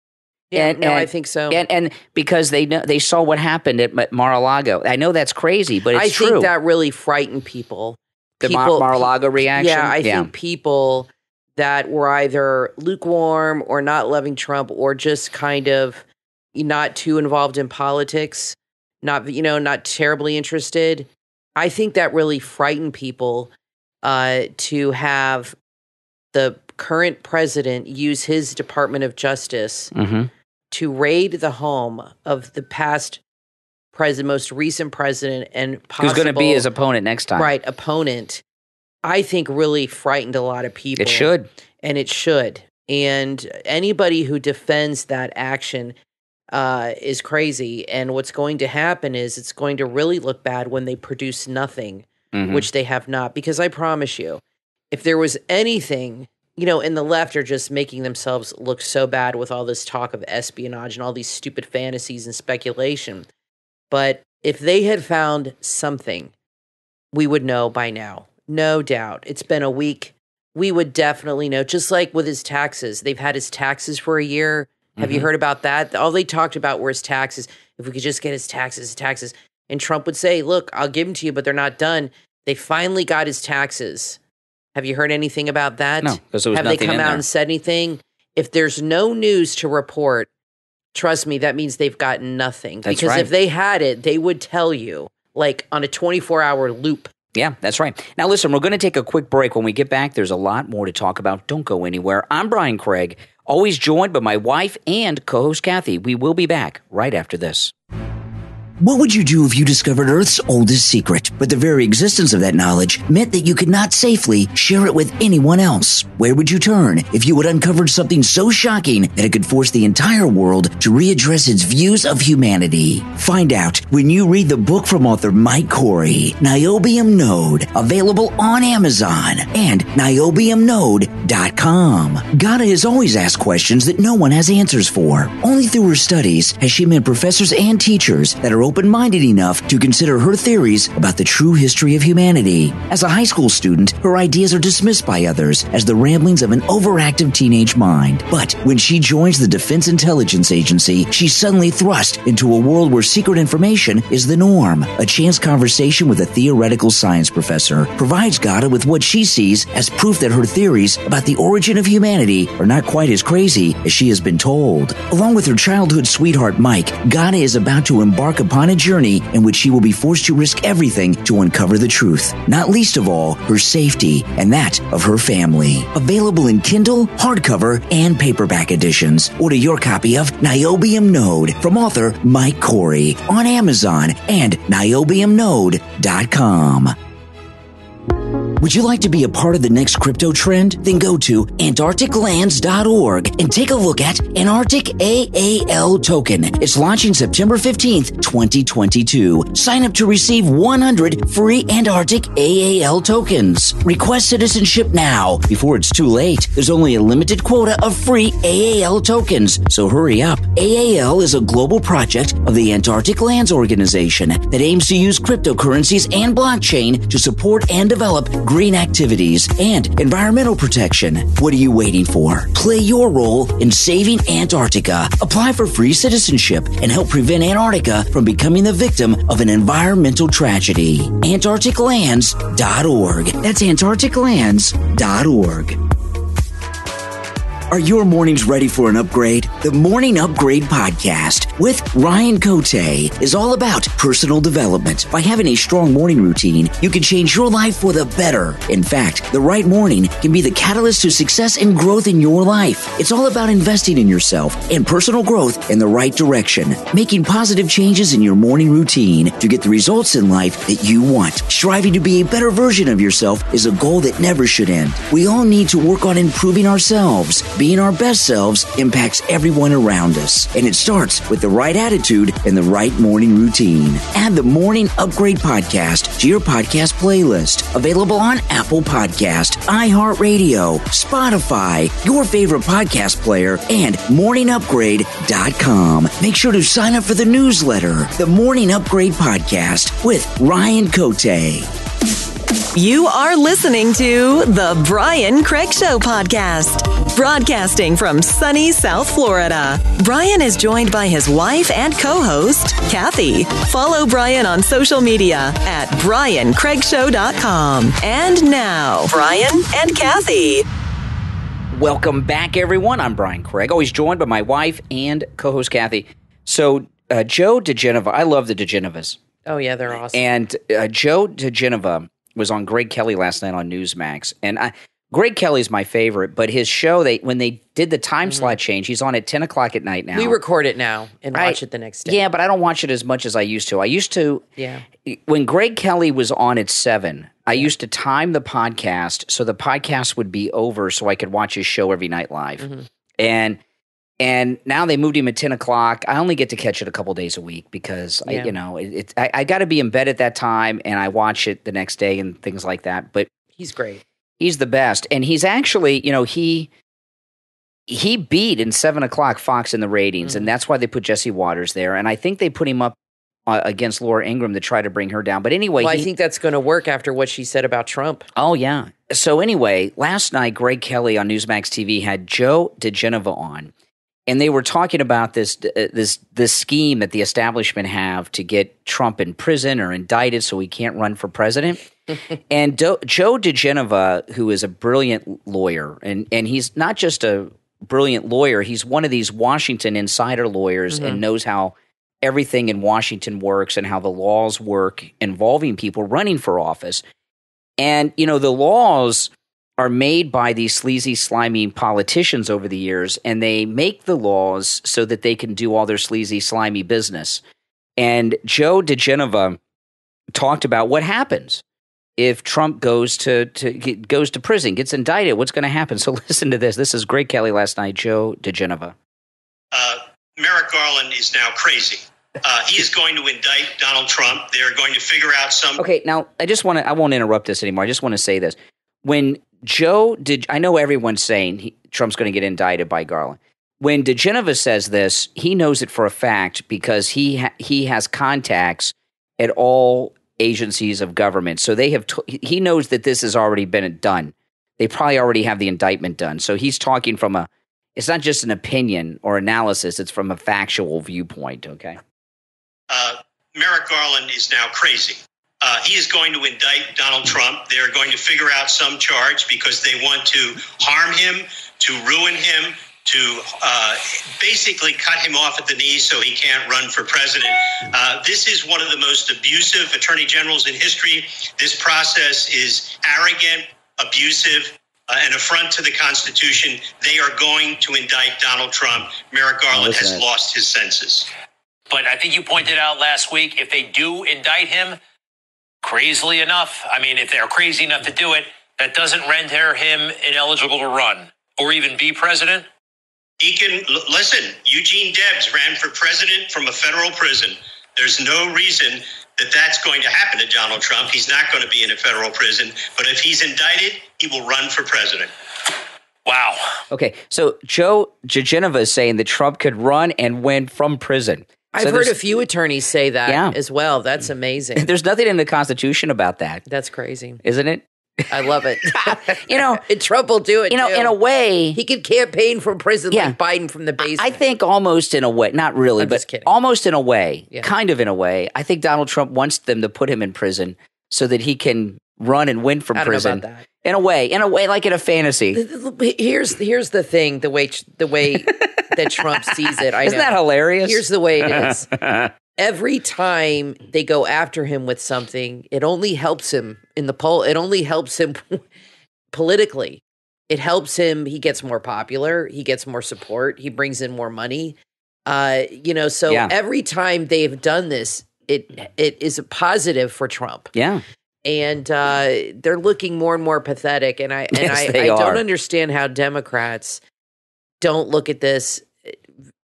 I think so. And because they saw what happened at Mar-a-Lago. I know that's crazy, but it's true. I think that really frightened people. The Mar-a-Lago reaction? Yeah, I think people that were either lukewarm or not loving Trump or just kind of not too involved in politics, not terribly interested. I think that really frightened people to have the current president use his Department of Justice to raid the home of the past president, most recent president, and possible, who's going to be his opponent next time. Right, opponent. I think really frightened a lot of people. It should. And it should. And anybody who defends that action is crazy. And what's going to happen is it's going to really look bad when they produce nothing, which they have not. Because I promise you, if there was anything, and the left are just making themselves look so bad with all this talk of espionage and all these stupid fantasies and speculation. But if they had found something, we would know by now. No doubt. It's been a week. We would definitely know. Just like with his taxes. They've had his taxes for a year. Have you heard about that? All they talked about were his taxes. If we could just get his taxes. And Trump would say, look, I'll give them to you, but they're not done. They finally got his taxes. Have you heard anything about that? No, because there was Have nothing they come in out there. and said anything? If there's no news to report, trust me, that means they've got nothing. That's because right. if they had it, they would tell you, like on a 24-hour loop. Yeah, that's right. Now, listen, we're going to take a quick break. When we get back, there's a lot more to talk about. Don't go anywhere. I'm Brian Craig, always joined by my wife and co-host Kathy. We will be back right after this. What would you do if you discovered Earth's oldest secret, but the very existence of that knowledge meant that you could not safely share it with anyone else? Where would you turn if you had uncovered something so shocking that it could force the entire world to readdress its views of humanity? Find out when you read the book from author Mike Corey, Niobium Node, available on Amazon and niobiumnode.com. Ghana has always asked questions that no one has answers for. Only through her studies has she met professors and teachers that are open-minded enough to consider her theories about the true history of humanity. As a high school student, her ideas are dismissed by others as the ramblings of an overactive teenage mind. But when she joins the Defense Intelligence Agency, she's suddenly thrust into a world where secret information is the norm. A chance conversation with a theoretical science professor provides Gada with what she sees as proof that her theories about the origin of humanity are not quite as crazy as she has been told. Along with her childhood sweetheart Mike, Gada is about to embark upon a journey in which she will be forced to risk everything to uncover the truth, not least of all, her safety and that of her family. Available in Kindle, hardcover, and paperback editions. Order your copy of Niobium Node from author Mike Corey on Amazon and niobiumnode.com. Would you like to be a part of the next crypto trend? Then go to antarcticlands.org and take a look at Antarctic AAL token. It's launching September 15th, 2022. Sign up to receive 100 free Antarctic AAL tokens. Request citizenship now before it's too late. There's only a limited quota of free AAL tokens, so hurry up. AAL is a global project of the Antarctic Lands Organization that aims to use cryptocurrencies and blockchain to support and develop green activities, and environmental protection. What are you waiting for? Play your role in saving Antarctica. Apply for free citizenship and help prevent Antarctica from becoming the victim of an environmental tragedy. AntarcticLands.org. That's AntarcticLands.org. Are your mornings ready for an upgrade? The Morning Upgrade Podcast with Ryan Cote is all about personal development. By having a strong morning routine, you can change your life for the better. In fact, the right morning can be the catalyst to success and growth in your life. It's all about investing in yourself and personal growth in the right direction, making positive changes in your morning routine to get the results in life that you want. Striving to be a better version of yourself is a goal that never should end. We all need to work on improving ourselves. Being our best selves impacts everyone around us, and it starts with the right attitude and the right morning routine. Add the Morning Upgrade Podcast to your podcast playlist, available on Apple Podcast, iHeartRadio, Spotify, your favorite podcast player, and morningupgrade.com. Make sure to sign up for the newsletter, the Morning Upgrade Podcast with Ryan Cote. You are listening to the Brian Craig Show podcast, broadcasting from sunny South Florida. Brian is joined by his wife and co-host, Kathy. Follow Brian on social media at briancraigshow.com. And now, Brian and Kathy. Welcome back, everyone. I'm Brian Craig, always joined by my wife and co-host Kathy. So, Joe DeGenova, I love the DeGenovas. Oh, yeah, they're awesome. And Joe DeGenova was on Greg Kelly last night on Newsmax. And Greg Kelly's my favorite, but his show, when they did the time slot change, he's on at 10 o'clock at night now. We record it now and watch it the next day. Yeah, but I don't watch it as much as I used to. When Greg Kelly was on at 7, I used to time the podcast so the podcast would be over so I could watch his show every night live. Mm-hmm. And now they moved him at 10 o'clock. I only get to catch it a couple days a week because, I got to be in bed at that time, and I watch it the next day and things like that. But he's great. He's the best. And he's actually, he beat in 7 o'clock Fox in the ratings, and that's why they put Jesse Waters there. And I think they put him up against Laura Ingraham to try to bring her down. But anyway. Well, I think that's going to work after what she said about Trump. Oh, yeah. So anyway, last night, Greg Kelly on Newsmax TV had Joe DeGenova on. And they were talking about this scheme that the establishment have to get Trump in prison or indicted so he can't run for president. And Joe DeGenova, who is a brilliant lawyer, and he's not just a brilliant lawyer, he's one of these Washington insider lawyers and knows how everything in Washington works and how the laws work involving people running for office. And, you know, the laws are made by these sleazy, slimy politicians over the years, and they make the laws so that they can do all their sleazy, slimy business. And Joe DeGenova talked about what happens if Trump goes to prison, gets indicted. What's going to happen? So listen to this. This is Greg Kelly last night, Joe DeGenova. Merrick Garland is now crazy. He is going to indict Donald Trump. They're going to figure out some... Okay, now, I won't interrupt this anymore. I just want to say this. When I know everyone's saying Trump's going to get indicted by Garland. When DeGenova says this, he knows it for a fact because he has contacts at all agencies of government. So he knows that this has already been done. They probably already have the indictment done. So he's talking from it's not just an opinion or analysis, it's from a factual viewpoint, okay? Merrick Garland is now crazy. He is going to indict Donald Trump. They're going to figure out some charge because they want to harm him, to ruin him, to basically cut him off at the knees so he can't run for president. This is one of the most abusive attorney generals in history. This process is arrogant, abusive, an affront to the Constitution. They are going to indict Donald Trump. Merrick Garland has lost his senses. But I think you pointed out last week, if they do indict him, crazily enough, I mean, if they're crazy enough to do it, that doesn't render him ineligible to run or even be president? He can, listen, Eugene Debs ran for president from a federal prison. There's no reason that that's going to happen to Donald Trump. He's not going to be in a federal prison. But if he's indicted, he will run for president. Wow. Okay, so Joe DeGenova is saying that Trump could run and win from prison. I've heard a few attorneys say that as well. That's amazing. There's nothing in the Constitution about that. That's crazy. Isn't it? I love it. And Trump will do it, too. In a way. He could campaign from prison like Biden from the basement. I think almost in a way, not really, but almost in a way, kind of in a way, I think Donald Trump wants them to put him in prison so that he can run and win from prison. Know about that. In a way, like in a fantasy. Here's the thing, the way that Trump sees it. Isn't that hilarious? Here's the way it is. Every time they go after him with something, it only helps him in the poll. It only helps him politically. It helps him. He gets more popular. He gets more support. He brings in more money. Every time they've done this, it is a positive for Trump. Yeah. And they're looking more and more pathetic. And I don't understand how Democrats don't look at this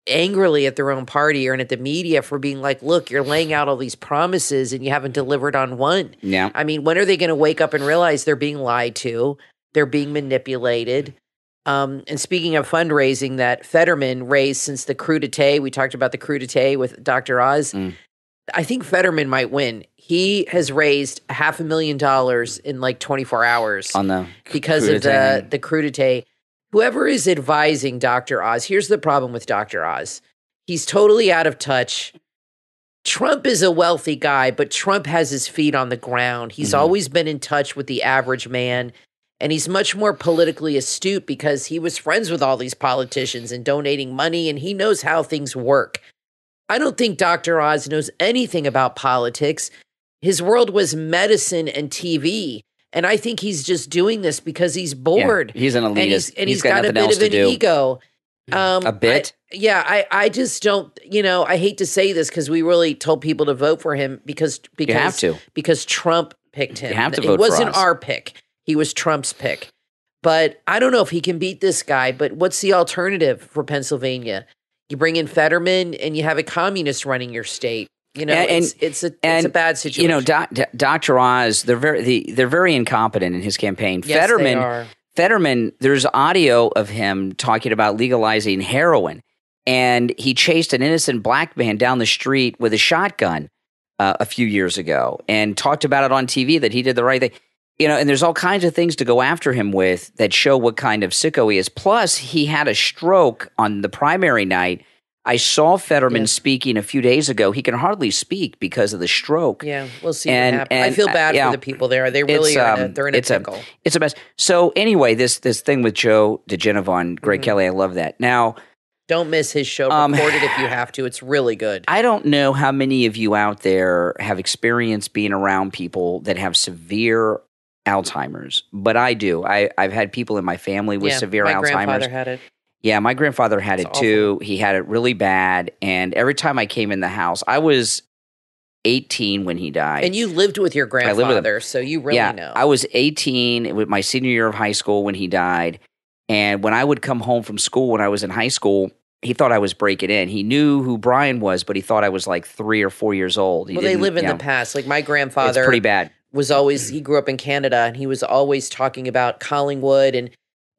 angrily at their own party or at the media for being like, look, you're laying out all these promises and you haven't delivered on one. Yeah. I mean, when are they going to wake up and realize they're being lied to? They're being manipulated. And speaking of fundraising that Fetterman raised since the coup d'etat, we talked about the coup d'etat with Dr. Oz. I think Fetterman might win. He has raised $500,000 in like 24 hours because of the coup d'etat. Whoever is advising Dr. Oz, here's the problem with Dr. Oz. He's totally out of touch. Trump is a wealthy guy, but Trump has his feet on the ground. He's always been in touch with the average man, and he's much more politically astute because he was friends with all these politicians and donating money, and he knows how things work. I don't think Dr. Oz knows anything about politics. His world was medicine and TV. And I think he's just doing this because he's bored. Yeah, he's an elitist. And he's got a bit of an ego. A bit? I just don't, I hate to say this because we really told people to vote for him because you have to. Because Trump picked him. You have to vote It wasn't for Oz. our pick. He was Trump's pick. But I don't know if he can beat this guy. But what's the alternative for Pennsylvania? You bring in Fetterman and you have a communist running your state. It's a bad situation. Dr. Oz, they're very incompetent in his campaign. Yes, they are. Fetterman, there's audio of him talking about legalizing heroin, and he chased an innocent black man down the street with a shotgun a few years ago, and talked about it on TV that he did the right thing. And there's all kinds of things to go after him with that show what kind of sicko he is. Plus, he had a stroke on the primary night. I saw Fetterman speaking a few days ago. He can hardly speak because of the stroke. Yeah, we'll see what happens. I feel bad for the people there. They really they're in a pickle. It's a mess. So anyway, this thing with Joe DeGenova on Greg Kelly, I love that. Now, don't miss his show. Record it if you have to. It's really good. I don't know how many of you out there have experienced being around people that have severe Alzheimer's, but I do. I've had people in my family with severe Alzheimer's. My grandfather had it. Yeah, my grandfather had it too. Awful. He had it really bad, and every time I came in the house, I was 18 when he died. And you lived with your grandfather, lived with him. so you really know. I was 18 with my senior year of high school when he died, and when I would come home from school when I was in high school, he thought I was breaking in. He knew who Brian was, but he thought I was like 3 or 4 years old. They live in the past. Like my grandfather, it's pretty bad. He grew up in Canada, and he was always talking about Collingwood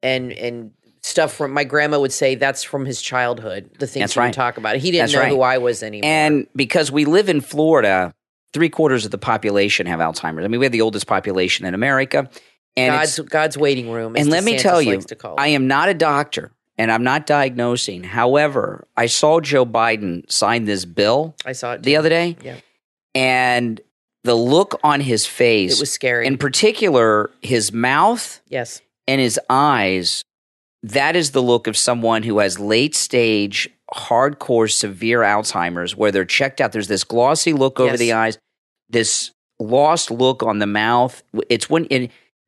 and stuff from, my grandma would say that's from his childhood, the things he would talk about. He didn't know who I was anymore. And because we live in Florida, 3/4 of the population have Alzheimer's. I mean, we have the oldest population in America. And God's waiting room, as and let me DeSantis tell you, likes to call it. I am not a doctor, and I'm not diagnosing. However, I saw Joe Biden sign this bill I saw it the other day. Yeah. And the look on his face, It was scary. in particular, his mouth Yes. and his eyes, that is the look of someone who has late stage, hardcore, severe Alzheimer's, where they're checked out. There's this glossy look over the eyes, this lost look on the mouth. It's when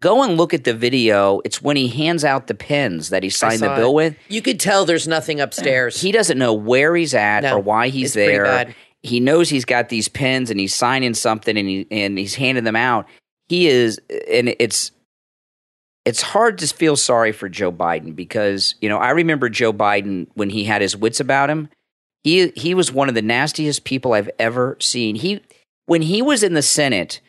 go and look at the video. It's when he hands out the pens that he signed the bill with. You could tell there's nothing upstairs. He doesn't know where he's at or why he's there. Pretty bad. He knows he's got these pens and he's signing something and he's handing them out. He is, and it's hard to feel sorry for Joe Biden because, I remember Joe Biden when he had his wits about him. He was one of the nastiest people I've ever seen. When he was in the Senate,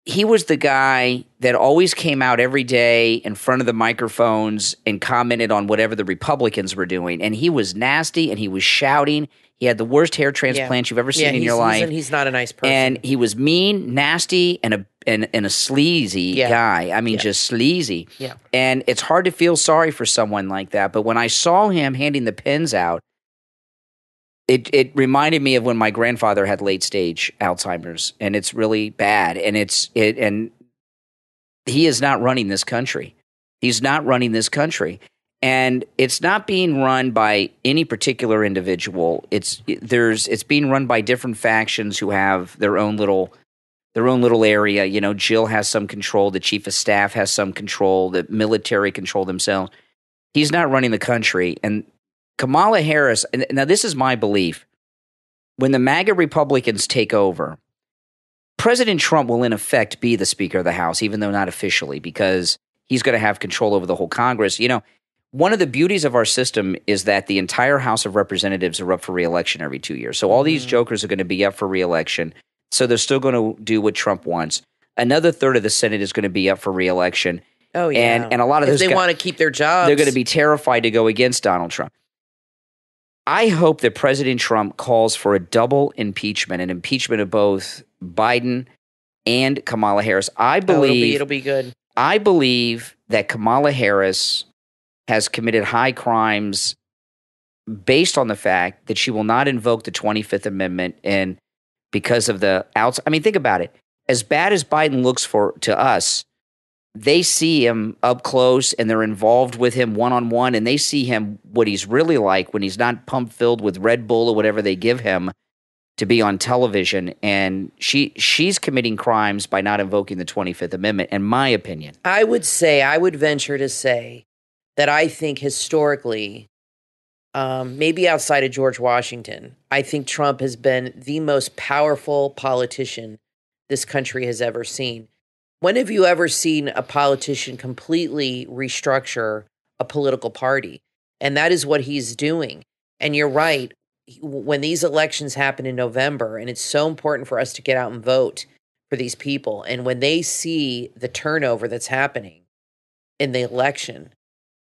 he was the guy that always came out every day in front of the microphones and commented on whatever the Republicans were doing. And he was nasty and he was shouting. He had the worst hair transplants you've ever seen in your life. He's not a nice person. And he was mean, nasty, and a sleazy guy. I mean, just sleazy. Yeah. And it's hard to feel sorry for someone like that. But when I saw him handing the pens out, it reminded me of when my grandfather had late stage Alzheimer's, and it's really bad. And and he is not running this country. He's not running this country. And it's not being run by any particular individual. It's being run by different factions who have their own little area. Jill has some control. The chief of staff has some control. The military control themselves. He's not running the country. And Kamala Harris, and now this is my belief, when the MAGA Republicans take over, President Trump will in effect be the Speaker of the House, even though not officially, because he's going to have control over the whole Congress. One of the beauties of our system is that the entire House of Representatives are up for re-election every 2 years. So all these jokers are going to be up for re-election. So they're still going to do what Trump wants. Another third of the Senate is going to be up for re-election. Oh, yeah. And a lot of those guys, they want to keep their jobs. They're going to be terrified to go against Donald Trump. I hope that President Trump calls for a double impeachment, an impeachment of both Biden and Kamala Harris. It'll be good. I believe that Kamala Harris has committed high crimes based on the fact that she will not invoke the 25th Amendment, and because of think about it. As bad as Biden looks to us, they see him up close and they're involved with him one-on-one, and they see him what he's really like when he's not pump-filled with Red Bull or whatever they give him to be on television. And she's committing crimes by not invoking the 25th Amendment, in my opinion. I would venture to say that I think historically, maybe outside of George Washington, I think Trump has been the most powerful politician this country has ever seen. When have you ever seen a politician completely restructure a political party? And that is what he's doing. And you're right. When these elections happen in November, and it's so important for us to get out and vote for these people, and when they see the turnover that's happening in the election,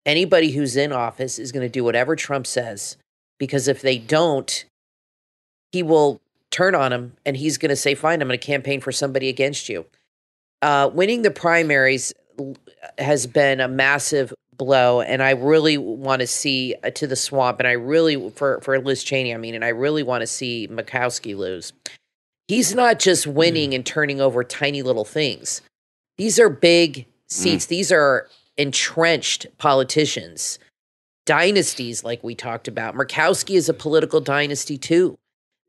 anybody who's in office is going to do whatever Trump says, because if they don't, he will turn on him and he's going to say, fine, I'm going to campaign for somebody against you. Winning the primaries has been a massive blow, and I really want to see to the swamp, and I really, for Liz Cheney, and I really want to see Murkowski lose. He's not just winning and turning over tiny little things. These are big seats. These are entrenched politicians, dynasties like we talked about. Murkowski is a political dynasty too.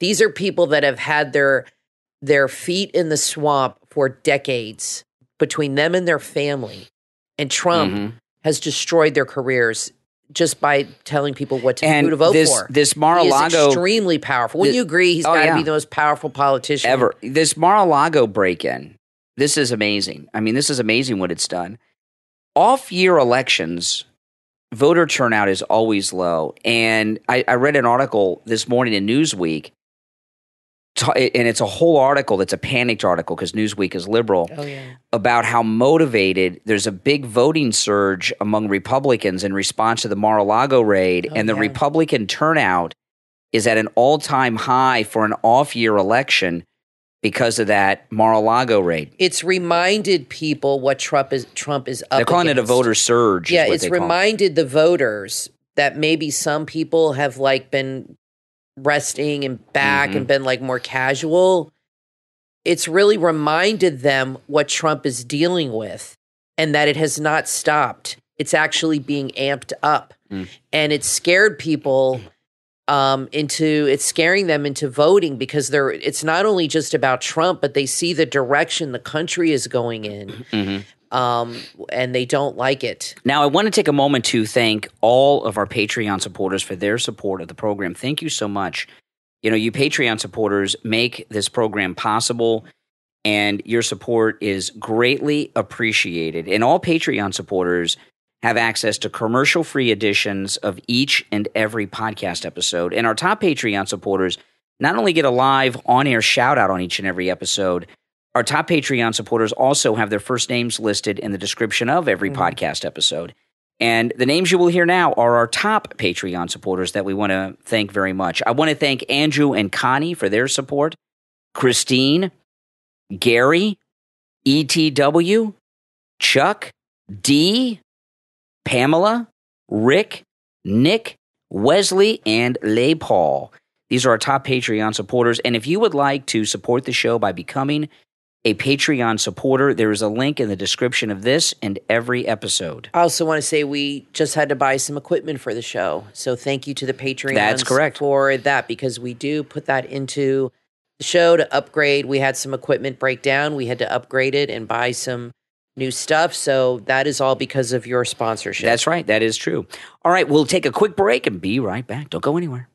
These are people that have had their feet in the swamp for decades, between them and their family. And Trump has destroyed their careers just by telling people what to vote for. This Mar-a-Lago... He is extremely powerful. Wouldn't you agree he's got to be the most powerful politician ever? This Mar-a-Lago break-in, this is amazing. I mean, this is amazing what it's done. Off-year elections, voter turnout is always low. And I read an article this morning in Newsweek, and it's a whole article that's a panicked article because Newsweek is liberal, about how motivated there's a big voting surge among Republicans in response to the Mar-a-Lago raid, and the Republican turnout is at an all-time high for an off-year election because of that Mar-a-Lago raid. It's reminded people what Trump is up They're calling against. it a voter surge. Yeah, it's reminded the voters that maybe some people have been resting and back and been more casual. It's really reminded them what Trump is dealing with and that it has not stopped. It's actually being amped up. And it scared people it's scaring them into voting because it's not only just about Trump, but they see the direction the country is going in. And they don't like it. Now, I want to take a moment to thank all of our Patreon supporters for their support of the program. Thank you so much. You know, you Patreon supporters make this program possible, and your support is greatly appreciated. And all Patreon supporters have access to commercial-free editions of each and every podcast episode. And our top Patreon supporters not only get a live on-air shout-out on each and every episode, our top Patreon supporters also have their first names listed in the description of every podcast episode. And the names you will hear now are our top Patreon supporters that we want to thank very much. I want to thank Andrew and Connie for their support, Christine, Gary, ETW, Chuck, D, Pamela, Rick, Nick, Wesley, and Lay Paul. These are our top Patreon supporters. And if you would like to support the show by becoming a Patreon supporter, there is a link in the description of this and every episode. I also want to say we just had to buy some equipment for the show. So thank you to the Patreons That's correct. for that, because we do put that into the show to upgrade. We had some equipment break down. We had to upgrade it and buy some new stuff. So that is all because of your sponsorship. That's right. That is true. All right. We'll take a quick break and be right back. Don't go anywhere.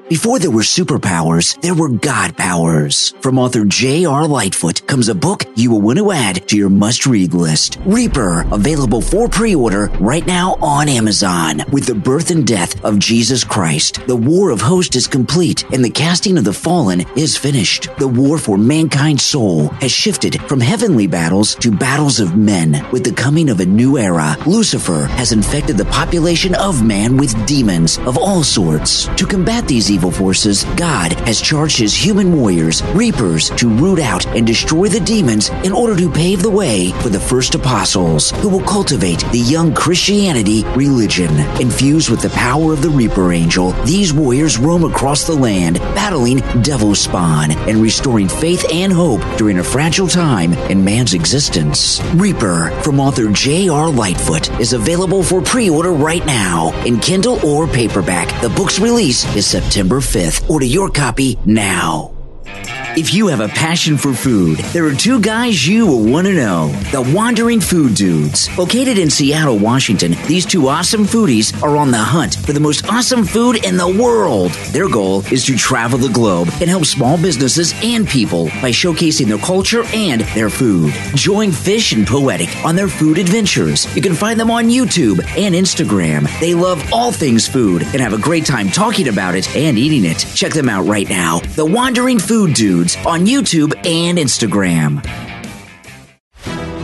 Before there were superpowers, there were God powers. From author J.R. Lightfoot comes a book you will want to add to your must-read list. Reaper, available for pre-order right now on Amazon. With the birth and death of Jesus Christ, the war of hosts is complete and the casting of the fallen is finished. The war for mankind's soul has shifted from heavenly battles to battles of men. With the coming of a new era, Lucifer has infected the population of man with demons of all sorts. To combat these evil forces, God has charged his human warriors, Reapers, to root out and destroy the demons in order to pave the way for the first apostles, who will cultivate the young Christianity religion. Infused with the power of the Reaper angel, these warriors roam across the land, battling devil spawn and restoring faith and hope during a fragile time in man's existence. Reaper, from author J.R. Lightfoot, is available for pre-order right now in Kindle or paperback. The book's release is September 5th. Order your copy now. If you have a passion for food, there are two guys you will want to know. The Wandering Food Dudes. Located in Seattle, Washington, these two awesome foodies are on the hunt for the most awesome food in the world. Their goal is to travel the globe and help small businesses and people by showcasing their culture and their food. Join Fish and Poetic on their food adventures. You can find them on YouTube and Instagram. They love all things food and have a great time talking about it and eating it. Check them out right now. The Wandering Food Dudes on YouTube and Instagram.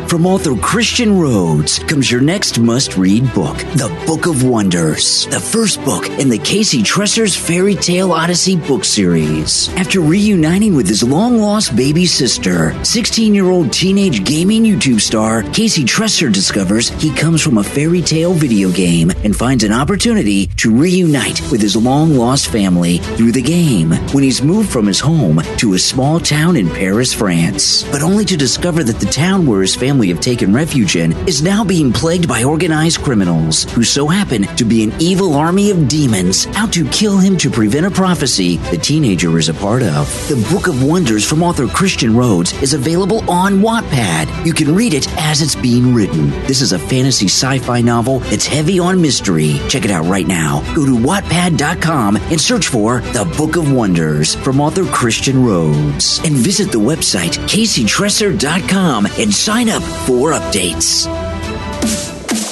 From author Christian Rhodes comes your next must-read book, The Book of Wonders, the first book in the Casey Tresser's Fairy Tale Odyssey book series. After reuniting with his long-lost baby sister, 16-year-old teenage gaming YouTube star Casey Tresser discovers he comes from a fairy tale video game and finds an opportunity to reunite with his long-lost family through the game when he's moved from his home to a small town in Paris, France, but only to discover that the town where his family family have taken refuge in is now being plagued by organized criminals who so happen to be an evil army of demons out to kill him to prevent a prophecy the teenager is a part of. The Book of Wonders from author Christian Rhodes is available on Wattpad. You can read it as it's being written. This is a fantasy sci-fi novel that's heavy on mystery. Check it out right now. Go to Wattpad.com and search for The Book of Wonders from author Christian Rhodes. And visit the website CaseyTresser.com and sign up for updates.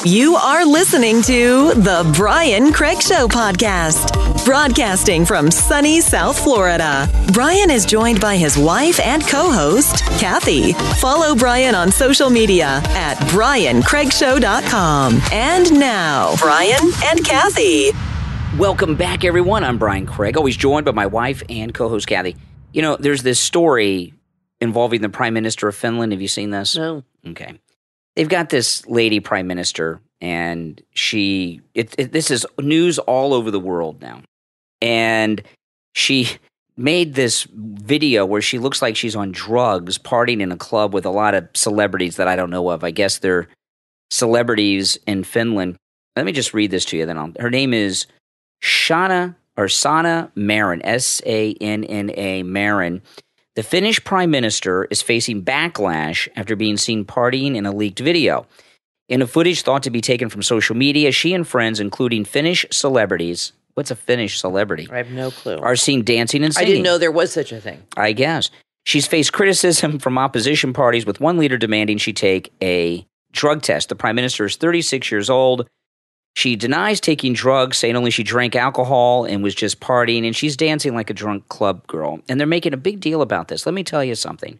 You are listening to The Brian Craig Show podcast, broadcasting from sunny South Florida. Brian is joined by his wife and co-host, Kathy. Follow Brian on social media at BrianCraigShow.com. And now, Brian and Kathy. Welcome back, everyone. I'm Brian Craig, always joined by my wife and co-host, Kathy. You know, there's this story involving the Prime Minister of Finland. Have you seen this? No. Okay. They've got this lady Prime Minister, and this is news all over the world now. And she made this video where she looks like she's on drugs, partying in a club with a lot of celebrities that I don't know of. I guess they're celebrities in Finland. Let me just read this to you. Her name is Sanna Marin, S-A-N-N-A Marin. The Finnish Prime Minister is facing backlash after being seen partying in a leaked video. In a footage thought to be taken from social media, she and friends, including Finnish celebrities — what's a Finnish celebrity? I have no clue. — are seen dancing and singing. I didn't know there was such a thing. I guess. She's faced criticism from opposition parties, with one leader demanding she take a drug test. The Prime Minister is 36 years old. She denies taking drugs, saying only she drank alcohol and was just partying, and she's dancing like a drunk club girl. And they're making a big deal about this. Let me tell you something.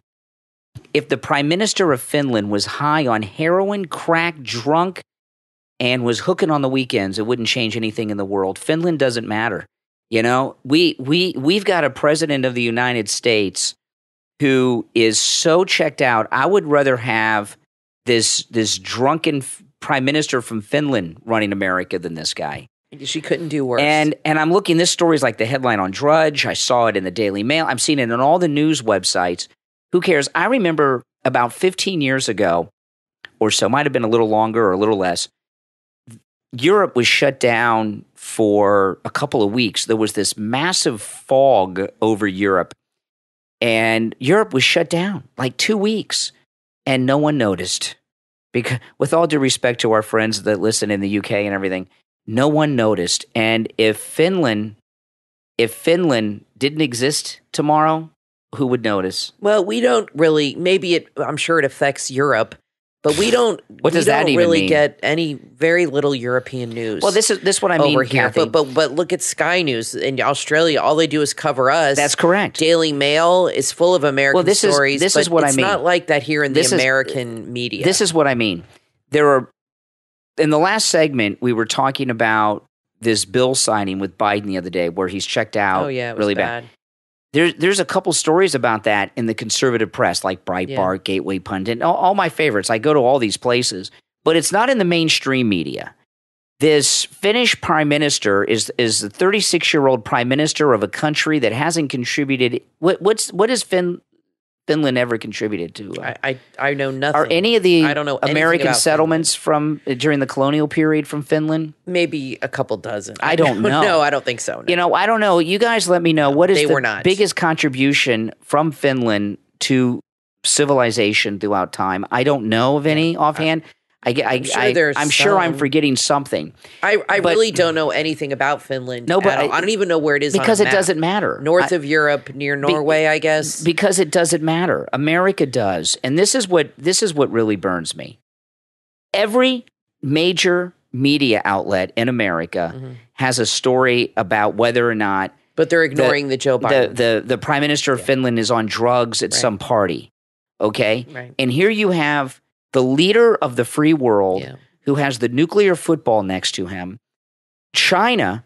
If the Prime Minister of Finland was high on heroin, crack, drunk, and was hooking on the weekends, it wouldn't change anything in the world. Finland doesn't matter. You know, we've got a president of the United States who is so checked out. I would rather have this drunken Prime Minister from Finland running America than this guy. She couldn't do worse. And I'm looking, this story is like the headline on Drudge. I saw it in the Daily Mail. I'm seeing it on all the news websites. Who cares? I remember about 15 years ago or so, might have been a little longer or a little less, Europe was shut down for a couple of weeks. There was this massive fog over Europe, and Europe was shut down like 2 weeks, and no one noticed. Because, with all due respect to our friends that listen in the UK and everything, no one noticed. And if Finland didn't exist tomorrow, who would notice? Well, we don't really. I'm sure it affects Europe, but we don't. What does that even really mean? Get any very little European news. Well, this is what I mean over here. Kathy. But look at Sky News in Australia. All they do is cover us. That's correct. Daily Mail is full of American stories. This is what I mean. It's not like that here in the American media. This is what I mean. In the last segment, we were talking about this bill signing with Biden the other day, where he's checked out. Oh yeah, it was really bad. There's a couple stories about that in the conservative press, like Breitbart, Gateway Pundit, all my favorites. I go to all these places, but it's not in the mainstream media. This Finnish prime minister is the 36-year-old prime minister of a country that hasn't contributed. What has Finland ever contributed to? I know nothing. Are any of the I don't know American settlements from during the colonial period from Finland? Maybe a couple dozen. I don't know. No, I don't think so. No. You know, I don't know. You guys let me know. What is the biggest contribution from Finland to civilization throughout time? I don't know of any offhand. I'm sure I'm forgetting something. I really don't know anything about Finland. No, but I don't even know where it is because on a it map. doesn't matter. North of Europe, near Norway, I guess. Because it doesn't matter. America does, and this is what really burns me. Every major media outlet in America has a story about whether or not, but they're ignoring the Joe Biden. The Prime Minister of Finland is on drugs at some party. Okay, right. And here you have the leader of the free world who has the nuclear football next to him. China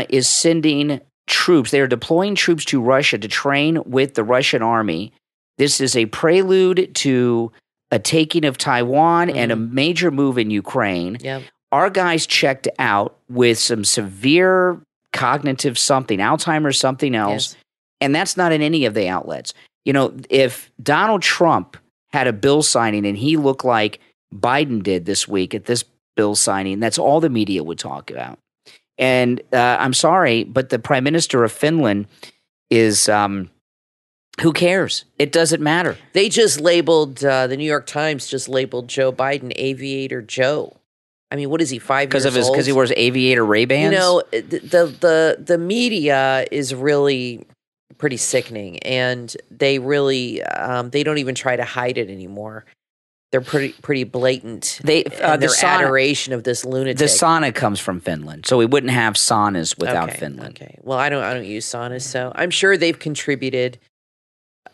is sending troops. They are deploying troops to Russia to train with the Russian army. This is a prelude to a taking of Taiwan and a major move in Ukraine. Yep. Our guys checked out with some severe cognitive something, Alzheimer's, something else, and that's not in any of the outlets. You know, if Donald Trump had a bill signing, and he looked like Biden did this week at this bill signing. That's all the media would talk about. And I'm sorry, but the Prime Minister of Finland is who cares? It doesn't matter. They just labeled the New York Times just labeled Joe Biden Aviator Joe. I mean, what is he, 5 years old? Because he wears aviator Ray-Bans? You know, the media is really pretty sickening, and they really they don't even try to hide it anymore. They're pretty blatant. Their adoration of this lunatic. The sauna comes from Finland, so we wouldn't have saunas without Finland. Okay. Well, I don't use saunas, so I'm sure they've contributed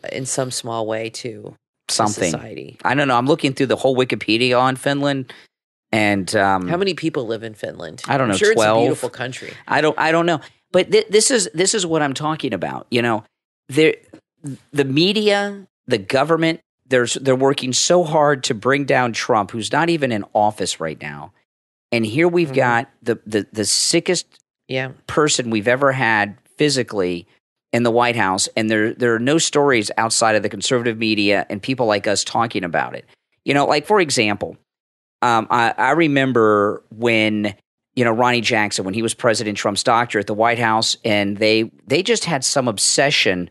in some small way to something. Society. I don't know. I'm looking through the whole Wikipedia on Finland, and how many people live in Finland? I don't know. I'm sure 12. It's a beautiful country. I don't know. But this is what I'm talking about. You know, the media, the government. They're working so hard to bring down Trump, who's not even in office right now. And here we've got the sickest person we've ever had physically in the White House, and there are no stories outside of the conservative media and people like us talking about it. You know, like for example, I remember when Ronnie Jackson, when he was President Trump's doctor at the White House, and they just had some obsession.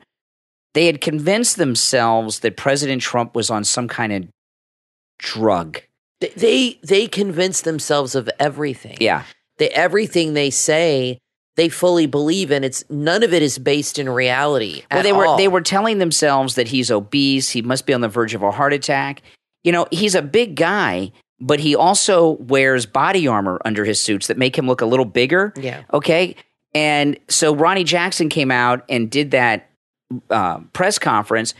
They had convinced themselves that President Trump was on some kind of drug. They convinced themselves of everything. Yeah. Everything they say, they fully believe in. None of it is based in reality. They were telling themselves that he's obese, he must be on the verge of a heart attack. You know, he's a big guy, but he also wears body armor under his suits that make him look a little bigger. Yeah. Okay. And so Ronnie Jackson came out and did that press conference.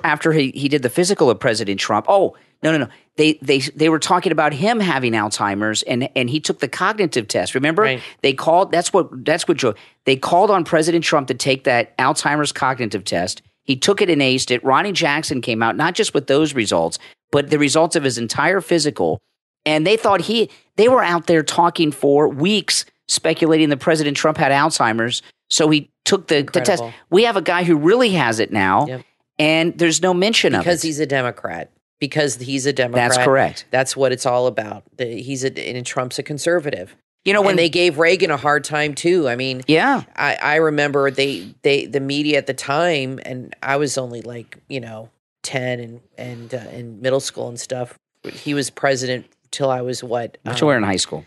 After he did the physical of President Trump. Oh, no. They were talking about him having Alzheimer's, and he took the cognitive test. Remember? Right. They called they called on President Trump to take that Alzheimer's cognitive test. He took it and aced it. Ronnie Jackson came out not just with those results, but the results of his entire physical. And they thought they were out there talking for weeks, speculating that President Trump had Alzheimer's. So he took the test. We have a guy who really has it now, and there's no mention of it. Because he's a Democrat. That's correct. That's what it's all about. And Trump's a conservative. You know, when they gave Reagan a hard time too. I mean, I remember the media at the time, and I was only like 10 and in middle school and stuff. He was president till I was what? Until we were in high school.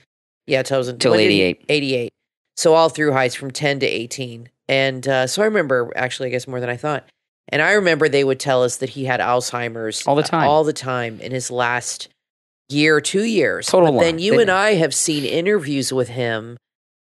Yeah, till 88. 88. So all through high school, from 10 to 18. And so I remember, actually, I guess more than I thought. And I remember they would tell us that he had Alzheimer's all the time in his last year, 2 years. Total but lie. then you and I have seen interviews with him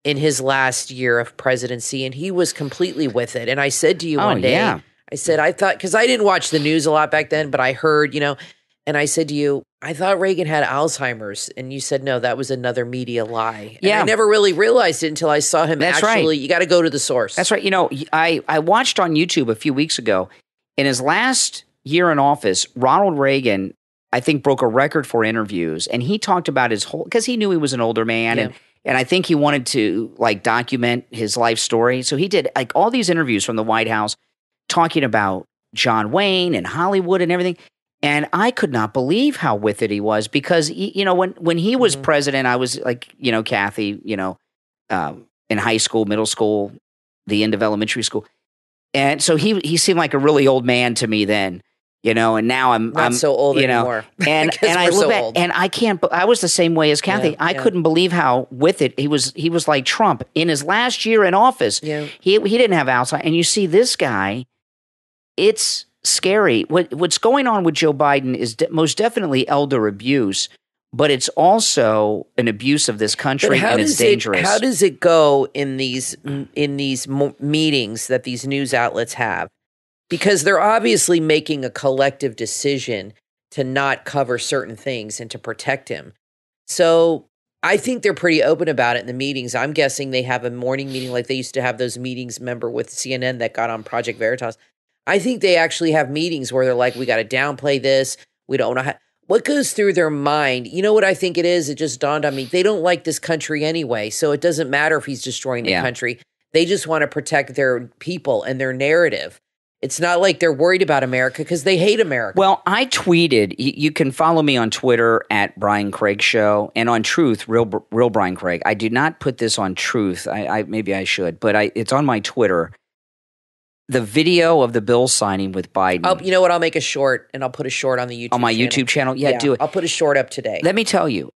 in his last year of presidency, and he was completely with it. And I said to you one day, I said, I thought, because I didn't watch the news a lot back then, but I heard, and I said to you, I thought Reagan had Alzheimer's. And you said, no, that was another media lie. And I never really realized it until I saw him. That's actually, right. You got to go to the source. That's right. I watched on YouTube a few weeks ago, in his last year in office, Ronald Reagan, I think, broke a record for interviews. And he talked about his whole, because he knew he was an older man. And I think he wanted to document his life story. So he did all these interviews from the White House talking about John Wayne and Hollywood and everything. And I could not believe how with it he was, because when he was president, I was Kathy, in high school, middle school, the end of elementary school, and so he seemed like a really old man to me then, and now I'm so old anymore. And I look back, and I was the same way as Kathy. I couldn't believe how with it he was like Trump in his last year in office. Yeah. He didn't have Alzheimer's, and you see this guy, it's scary. What's going on with Joe Biden is most definitely elder abuse, but it's also an abuse of this country, and it's dangerous. How does it go in these meetings that these news outlets have? Because they're obviously making a collective decision to not cover certain things and to protect him. So I think they're pretty open about it in the meetings. I'm guessing they have a morning meeting like they used to have those meetings, remember, with CNN that got on Project Veritas. I think they actually have meetings where they're like, we got to downplay this. We don't know how. What goes through their mind? You know what I think it is? It just dawned on me. They don't like this country anyway, so it doesn't matter if he's destroying the country. They just want to protect their people and their narrative. It's not like they're worried about America because they hate America. Well, I tweeted. You can follow me on Twitter at Brian Craig Show and on Truth, real Brian Craig. I did not put this on Truth. I maybe I should, but it's on my Twitter. The video of the bill signing with Biden. You know what? I'll make a short, and I'll put a short on the YouTube on my channel. YouTube channel. Yeah, do it. I'll put a short up today. Let me tell you,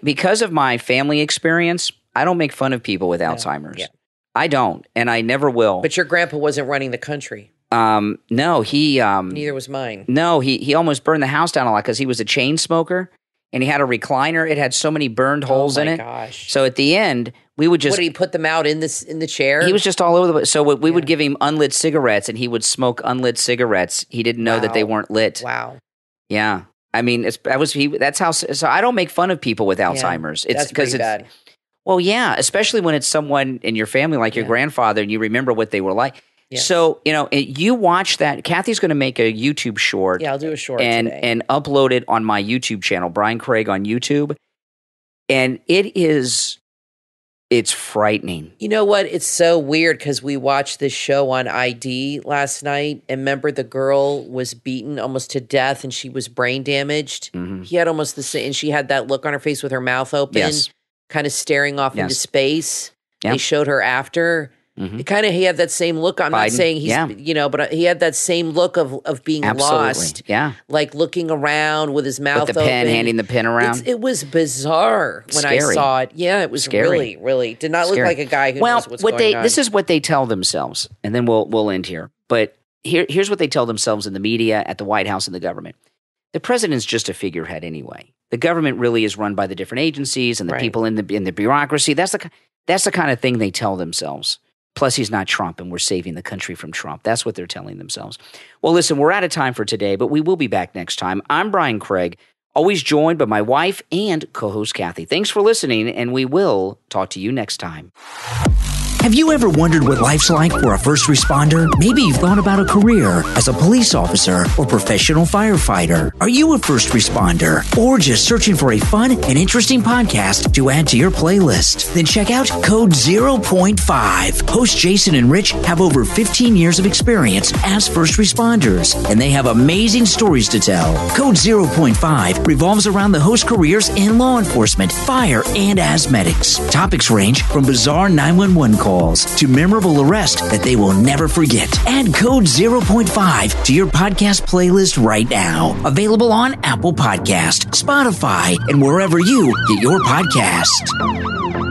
because of my family experience, I don't make fun of people with Alzheimer's. Yeah. I don't, and I never will. But your grandpa wasn't running the country. No, he neither was mine. No, he almost burned the house down a lot because he was a chain smoker and he had a recliner. It had so many burned holes in it. Oh my gosh. So at the end, we would just... What, did he put them out in the chair? He was just all over the place. So we would give him unlit cigarettes and he would smoke unlit cigarettes. He didn't know that they weren't lit. Wow. Yeah. I mean, that's how... So I don't make fun of people with Alzheimer's. That's pretty bad. Well, yeah, especially when it's someone in your family like your grandfather and you remember what they were like. Yes. So, you watch that. Kathy's going to make a YouTube short. Yeah, I'll do a short today. And upload it on my YouTube channel, Brian Craig on YouTube. And it's frightening. You know what? It's so weird because we watched this show on ID last night. And remember, the girl was beaten almost to death and she was brain damaged. Mm-hmm. He had almost the same, and she had that look on her face with her mouth open, kind of staring off into space. Yep. They showed her after. Mm-hmm. He had that same look. I'm not saying he's, but he had that same look of being lost. Yeah. Like looking around with his mouth with the pen, handing the pen around. It was bizarre when I saw it. Yeah, it was really, really, did not look like a guy who knows what's going on. This is what they tell themselves, and then we'll end here. But here's what they tell themselves in the media, at the White House, and the government. The president's just a figurehead anyway. The government really is run by the different agencies and the people in the bureaucracy. That's the kind of thing they tell themselves. Plus, he's not Trump, and we're saving the country from Trump. That's what they're telling themselves. Well, listen, we're out of time for today, but we will be back next time. I'm Brian Craig, always joined by my wife and co-host Kathy. Thanks for listening, and we will talk to you next time. Have you ever wondered what life's like for a first responder? Maybe you've thought about a career as a police officer or professional firefighter. Are you a first responder or just searching for a fun and interesting podcast to add to your playlist? Then check out Code 0.5. Hosts Jason and Rich have over 15 years of experience as first responders, and they have amazing stories to tell. Code 0.5 revolves around the host careers in law enforcement, fire, and as medics. Topics range from bizarre 911 calls to memorable arrests that they will never forget. Add Code 0.5 to your podcast playlist right now. Available on Apple Podcast, Spotify, and wherever you get your podcast.